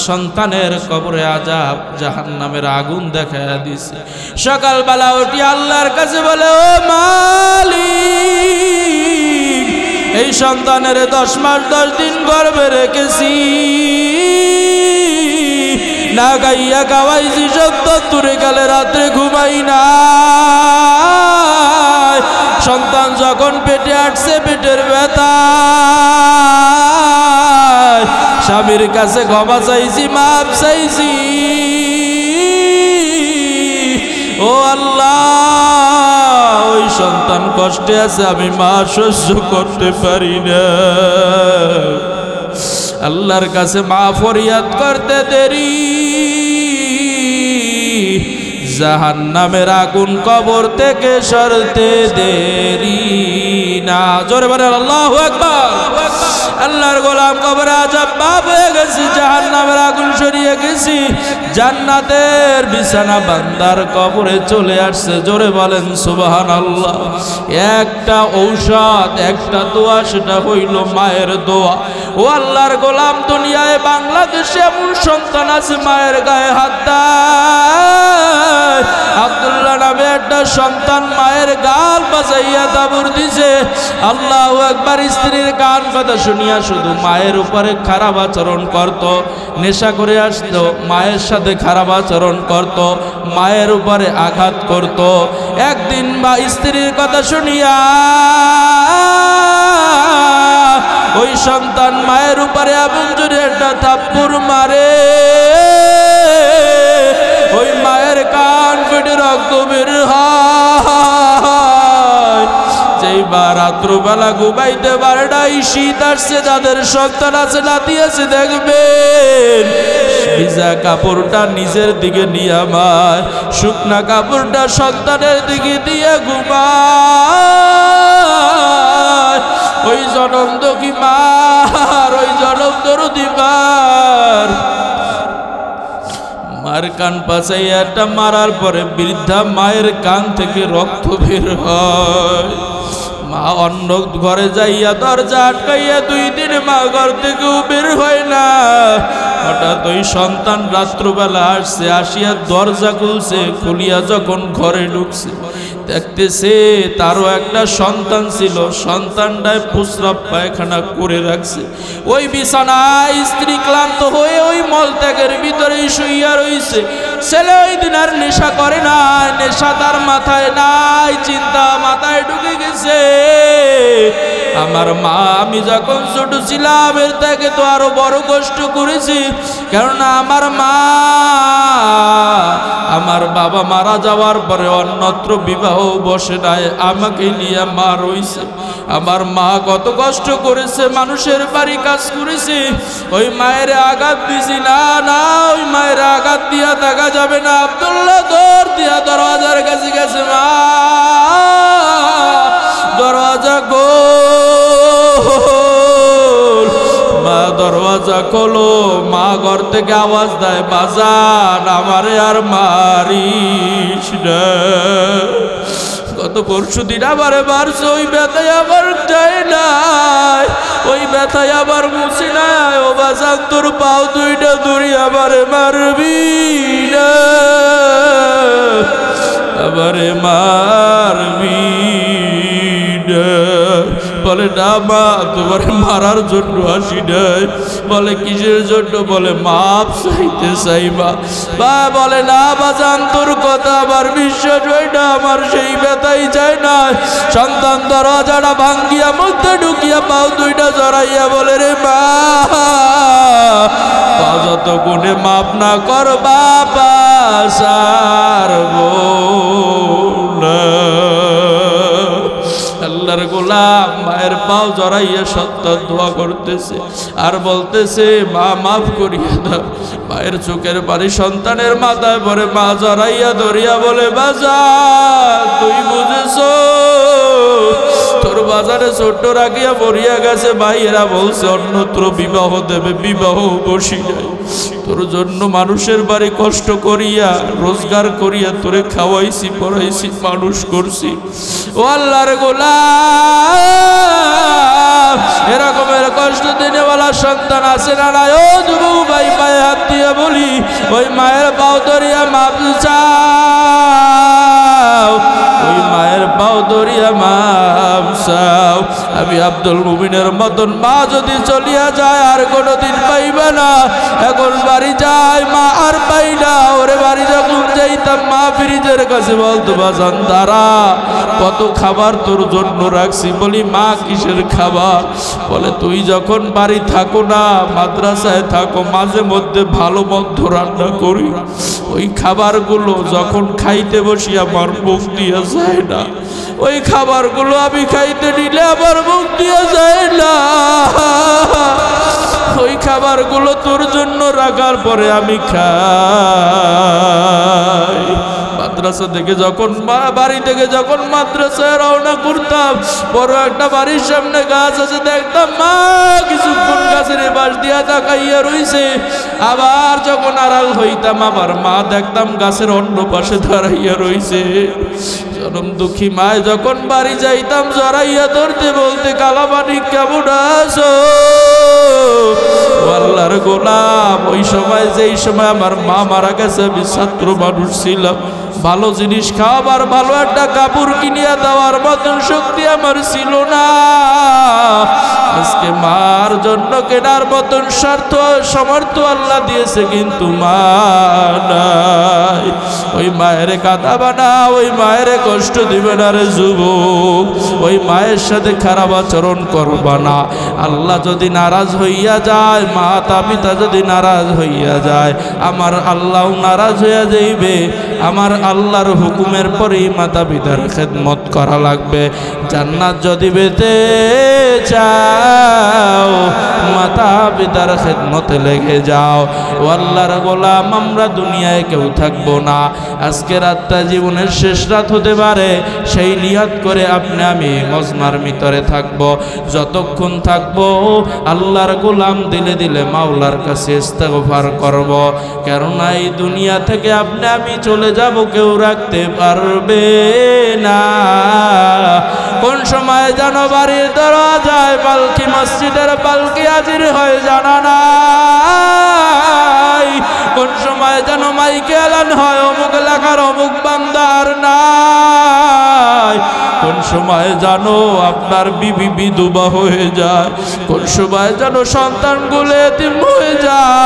সন্তানের কবরে আযাব জাহান্নামের আগুন দেখায়া দিছে। সকালবেলা উঠি আল্লাহর কাছে বলে, ও মালিক, এই সন্তানের 10 মাস 10 দিন গর্ভে রেখেছি, না গাইয়া গাওয়াইছি, 70 গেলে রাত্রে ঘুমাই না। সন্তান যখন পেটে আসছে, পেটের ব্যথা, স্বামীর কাছে ক্ষমা চাইছি, মাপ চাইছি। ও আল্লাহ, ওই সন্তান কষ্টে আছে, আমি মা সহ্য করতে পারি না। আল্লাহর কাছে মা ফরিয়াদ করতে দেরি, জাহান্নামের আগুন কবর থেকে সরতে দেরি না। জোরে বলেন আল্লাহু আকবার। আল্লাহর গোলাম কবরে আযাব মাফ হয়ে গেছে, জাহান্নামের আগুন সরিয়ে গেছি, জান্নাতের বিছানা বান্দার কবরে চলে আসছে। জোরে বলেন সুবহানাল্লাহ। একটা ঔষধ, একটা দোয়া, সেটা হইল মায়ের দোয়া। ও আল্লাহর গোলাম, দুনিয়ায় বাংলাদেশে এমন সন্তান আছে মায়ের গায়ে হাত দেয়। আব্দুল্লাহ নামে একটা সন্তান মায়ের গাল বাজাইয়া দাবুর দিছে। আল্লাহু আকবার। স্ত্রীর কান কথা শুনিয়া শুধু মায়ের উপরে খারাপ আচরণ করত, নেশা করে আসতো, মায়ের সাথে খারাপ আচরণ করত, মায়ের উপরে আঘাত করত। একদিন বা স্ত্রীর কথা শুনিয়া ওই সন্তান মায়ের উপরে এমন জোরে একটা থাপ্পড় মারে, ওই মায়ের কান ফেটে রক্ত বের হয়। যেইবা রাত্রবেলা ঘুমাইতে পারে না, শীত আসছে, যাদের সন্তান আছে, নাতি আছে, দেখবেন ভিজা কাপড়টা নিজের দিকে নিয়ে আমায়, শুকনা কাপড়টা সন্তানের দিকে দিয়ে ঘুমায়। ওই জনম দুঃখী মার, ওই জনম দরদি মার, মার কান পাচাইয়া একটা মারার পরে বৃদ্ধা মায়ের কান থেকে রক্ত বের হয়। মা অন্য ঘরে যাইয়া দরজা আটকাইয়া 2 দিন মা ঘর থেকেও বের হয় না। হঠাৎ ওই সন্তান রাত্রবেলা আসছে, আসিয়া দরজা খুলছে, খুলিয়া যখন ঘরে ঢুকছে, দেখতেছে তারও একটা সন্তান ছিল, সন্তানটায় প্রস্রাব পায়খানা করে রাখছে। ওই বিছানায় স্ত্রী ক্লান্ত হয়ে ওই মলত্যাগের ভিতরেই শুইয়া রইছে। ছেলে ওই দিন আর নেশা করে নাই, নেশা তার মাথায় নাই, চিন্তা মাথায় ঢুকে গেছে। আমার মা, আমি যখন ছোট ছিলাম এর থেকে তো আরো বড় কষ্ট করেছি, কেননা আমার মা, আমার বাবা মারা যাওয়ার পরে অন্যত্র বিবাহ বসে নাই, আমাকে নিয়ে মা রইছে। আমার মা কত কষ্ট করেছে, মানুষের বাড়ি কাজ করেছে, ওই মায়ের আঘাত দিছি না, না ওই মায়ের আঘাত দিয়া থাকা যাবে না। আব্দুল্লাহ দৌড় দিয়া দরওয়াজার কাছে গেছে, মা দরওয়াজা খোল, মা দরওয়াজা খোলো। মা ঘর থেকে আওয়াজ দেয়, বাজান আমারে আর মারিস না, গত পরশু দিন আমারে মারছে, ওই ব্যথায় আবার যায় নাই, ওই ব্যথায় আবার মুছি নাই। ও বাজান তোর পাও 2টা ধরি আমারে মারবি না, আমারে মারবি না। বলে না মা, তোমার মারার জন্য আসি নাই। বলে কিসের জন্য? বলে মাপ চাইতে চাই মা। বলে না বাজান, তোর কথা আমার বিশ্বাস হয় না, আমার সেই ব্যথাই চাই না। সন্তান দরজাটা ভাঙ্গিয়া মধ্যে ঢুকিয়া পাও 2টা জড়াইয়া বলে, রে মা, যত গুণে মাপ না কর বাবা সারবো না। আল্লাহর গোলাম মায়ের পাও জড়াইয়া সত্য দোয়া করতেছে আর বলতেছে মা মাফ করিয়া দাও। মায়ের চোখের পানি সন্তানের মাথায় পরে মা জড়াইয়া ধরিয়া বলে বাজার তুই বুঝেছো তোর বাজারে ছোট্ট রাখিয়া পড়িয়া গেছে, ভাইয়েরা বলছে অন্যত্র বিবাহ দেবে, বিবাহ বসি নাই। তোর জন্য মানুষের বাড়ি কষ্ট করিয়া রোজগার করিয়া তোরে খাওয়াইছি পড়াইছি মানুষ করছি। ও আল্লাহর গোলাম এরকমের কষ্ট দিনেওয়ালা সন্তান আছে না নাই? ও যুবক ভাই পায়ে হাত দিয়ে বলি ওই মায়ের পাও ধরিয়া মাপ চাও, ওই মায়ের পাও ধরিয়া মাপ চাও। আমি আব্দুল মুমিনের মতন মা যদি চলিয়া যায় আর কোনোদিন পাইবে না। এখন বাড়ি যায় মা আর পাই না। ওরে বাড়ি যখন যাইতাম মা ফ্রিজের কাছে বলতো বাজান দাঁড়া কত খাবার তোর জন্য রাখছি। বলি মা কিসের খাবার? বলে তুই যখন বাড়ি থাকো না মাদ্রাসায় থাকো মাঝে মধ্যে ভালো মন্দ রান্না করি, ওই খাবারগুলো যখন খাইতে বসি আমার মুখ দিয়ে যায় না। ওই খাবারগুলো আমি খাইতে নিলে আমার মুখ দিয়ে যায় না। ওই খাবারগুলো তোর জন্য রাখার পরে আমি খাই। মাদ্রাসা থেকে যখন বাড়ি থেকে যখন মাদ্রাসায় রওনা করতাম বড় একটা বাড়ির সামনে গাছ আছে দেখতাম মা কিছুক্ষণ গাছের পাশ দিয়া তাকাইয়া রইছে। আবার যখন আড়াল হইতাম আবার মা দেখতাম গাছের অন্য পাশে দাঁড়াইয়া রইছে। জনম দুঃখী মায় যখন বাড়ি যাইতাম জড়াইয়া ধরতে বলতে কালাবানি কেমন আছো? আল্লাহর গোলাম ওই সময় যেই সময় আমার মা মারা গেছে আমি ছাত্র মানুষ ছিলাম, ভালো জিনিস খাওয়াবার ভালো একটা কাপড় কিনিয়া দেওয়ার মতন শক্তি আমার ছিল না। আজকে মার জন্য কেনার মতন সমর্থ আল্লাহ দিয়েছে কিন্তু মা নাই। ওই মায়ের কাঁদা বানা, ওই মায়ের কষ্ট দিবে না রে যুবক। ওই মায়ের সাথে খারাপ আচরণ করবা না। আল্লাহ যদি নারাজ হইয়া যায়, মাতা পিতা যদি নারাজ হইয়া যায়, আমার আল্লাহ নারাজ হইয়া যাইবে। আমার আল্লাহর হুকুমের পরেই মাতা পিতার খেদমত করা লাগবে। জান্নাত যদি পেতে চাও মাতা পিতার খেদমতে লেগে যাও। ও আল্লাহর গোলাম আমরা দুনিয়ায় কেউ থাকবো না। আজকে রাতটা জীবনের শেষ রাত হতে পারে, সেই নিয়ত করে আপনি আমি মজমার ভিতরে থাকবো। যতক্ষণ থাকবো আল্লাহর গোলাম দিলে দিলে মাওলার কাছে ইস্তেগফার করব। কেননা এই দুনিয়া থেকে আপনি আমি চলে যাব, কেউ রাখতে পারবে না। কোন সময় যেন বাড়ির দরজায় পালকি মসজিদের পালকি হাজির হয় জানা নাই। কোন সময় যেন মাইকে এলান হয় অমুক এলাকার অমুক বান্দার নাই। কোন সময় জানো আপনার বিবি বিধবা হয়ে যায়, কোন সময় যেন সন্তানগুলো এতিম হয়ে যায়,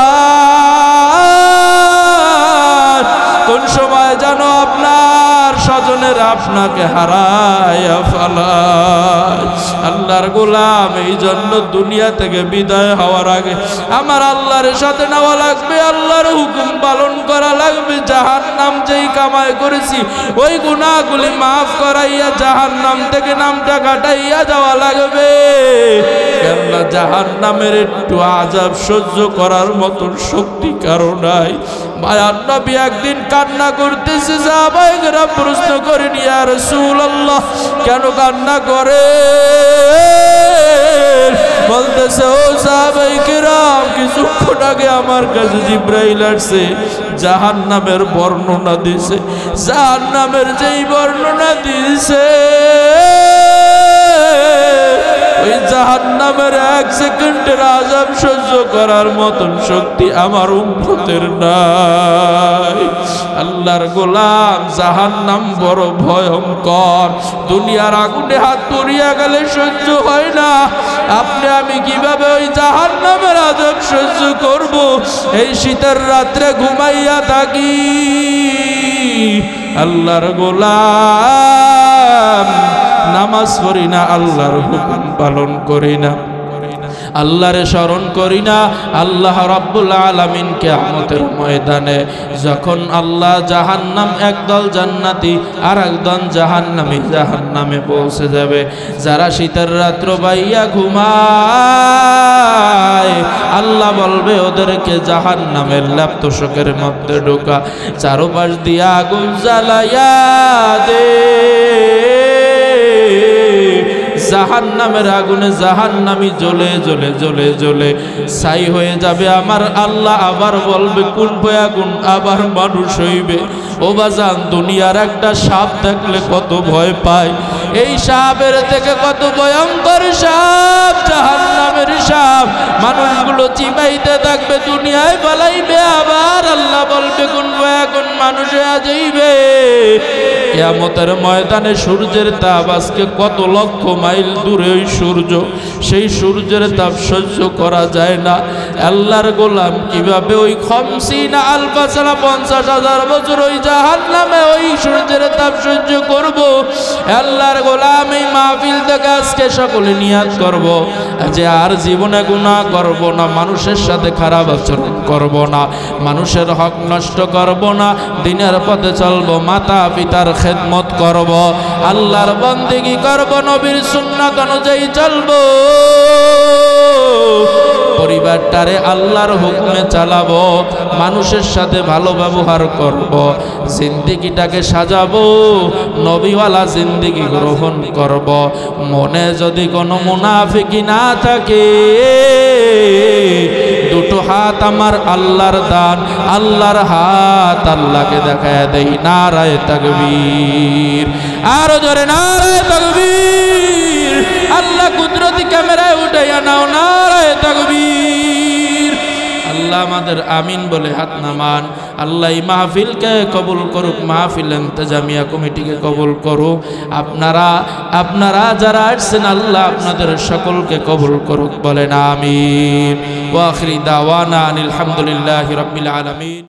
কোন সময় যেন আপনার স্বজনের আপনাকে হারায় ফেলায়। আল্লাহর গোলাম এই জন্য দুনিয়া থেকে বিদায় হওয়ার আগে আমার আল্লাহর সাথে নেওয়া লাগবে, আল্লাহর হুকুম পালন করা লাগবে। জাহান্নাম যেই কামাই করেছি ওই গুনাহগুলি মাফ করাইয়া জাহান্নাম থেকে নামটা কাটাইয়া যাওয়া লাগবে। কেননা জাহান্নামের একটু আযাব সহ্য করার মতন শক্তি কারো নাই। মায়ার নবী একদিন কান্না করতেছে, সাহাবায়েরা প্রশ্ন করেন ইয়া রাসূলুল্লাহ কেন কান্না করে? বলতেছে ও সাহাবায়ে কেরাম কিছুক্ষণ আগে আমার কাছে জিবরাইল আসছে, জাহান্নামের বর্ণনা দিয়েছে। জাহান্নামের যেই বর্ণনা দিয়েছে ওই জাহান্নামের এক সেকেন্ডের আযাব সহ্য করার মতন শক্তি আমার উম্মতের নাই। আল্লাহর গোলাম জাহান্নাম বড় ভয়ঙ্কর। দুনিয়ার আগুনে হাত পুড়িয়া গেলে সহ্য হয় না, আপনি আমি কিভাবে ওই জাহান্নামের আযাব সহ্য করব? এই শীতের রাত্রে ঘুমাইয়া থাকি। আল্লাহর গোলাম নামাজ পড়ি না, আল্লাহর হুকুম পালন করি না। আল্লাহরে স্মরণ করি না। আল্লাহ রাব্বুল আলামিন কিয়ামতের ময়দানে যখন আল্লাহ জাহান্নাম একদল জান্নাতি আর একদল জাহান্নামী জাহান্নামে পৌঁছে যাবে, যারা শীতের রাত্র বাইয়া ঘুমায় আল্লাহ বলবে ওদেরকে জাহান্নামের ল্যাপ তোশকের মধ্যে ঢোকা, চারপাশ দিয়া আগুন জ্বালাইয়া দে। জাহান্নামের আগুনে জাহান্নামী জ্বলে জ্বলে জ্বলে জ্বলে ছাই হয়ে যাবে। আমার আল্লাহ আবার বলবে কোন আগুন আবার মানুষ হইবে। ও বাজান, দুনিয়ার একটা সাপ দেখলে কত ভয় পায়, এই সাপের থেকে কত ভয়ঙ্কর সাপ, জাহান্নামের সাপ। মানুষগুলো চিবাইতে থাকবে, দুনিয়ায় পালাইবে, আবার আল্লাহ বলবে কোন আগুন মানুষ হয়ে যাইবে। কিয়ামতের ময়দানে সূর্যের তাপ, আজকে কত লক্ষ মাইল দূরে ওই সূর্য, সেই সূর্যের তাপ সহ্য করা যায় না। আল্লাহর গোলাম কিভাবে ওই খামসিনা আলফা সানা 50,000 বছর ওই জাহান্নামে ওই সূর্যের তাপ সহ্য করব। আল্লাহর গোলাম এই মাহফিল থেকে আজকে সকলে নিয়াত করব যে আর জীবনে গুনাহ করব না, মানুষের সাথে খারাপ আচরণ করব না, মানুষের হক নষ্ট করব না, দিনের পথে চলব, মাতা পিতার খেদমত করব, আল্লাহর বন্দেগী করব, নবীর সুন্নাত অনুযায়ী চলব, পরিবারটারে আল্লাহর হুকুমে চালাবো, মানুষের সাথে ভালো ব্যবহার করব, জিন্দেগিটাকে সাজাবো, নবীওয়ালা জিন্দেগি গ্রহণ করব। মনে যদি কোনো মুনাফিকি না থাকে, দুটো হাত আমার আল্লাহর দান, আল্লাহর হাত আল্লাহকে দেখায় দেই। নারায়ে তাকবীর, আরো জোরে নারায়ে তাকবীর। আল্লাহ কুদরতি ক্যামেরায় উঠাইয়া নাও, নারায়ে তাকবীর। আল্লাহ আমাদের আমিন বলে হাত নামান। আল্লাহ এই মাহফিলকে কবুল করুক, মাহফিল ইন্তেজামিয়া কমিটিকে কবুল করুক। আপনারা যারা আসছেন আল্লাহ আপনাদের সকলকে কবুল করুক, বলেন আমিন। ওয়া আখিরি দাওয়ানা আনিল হামদুলিল্লাহি রাব্বিল আলামিন।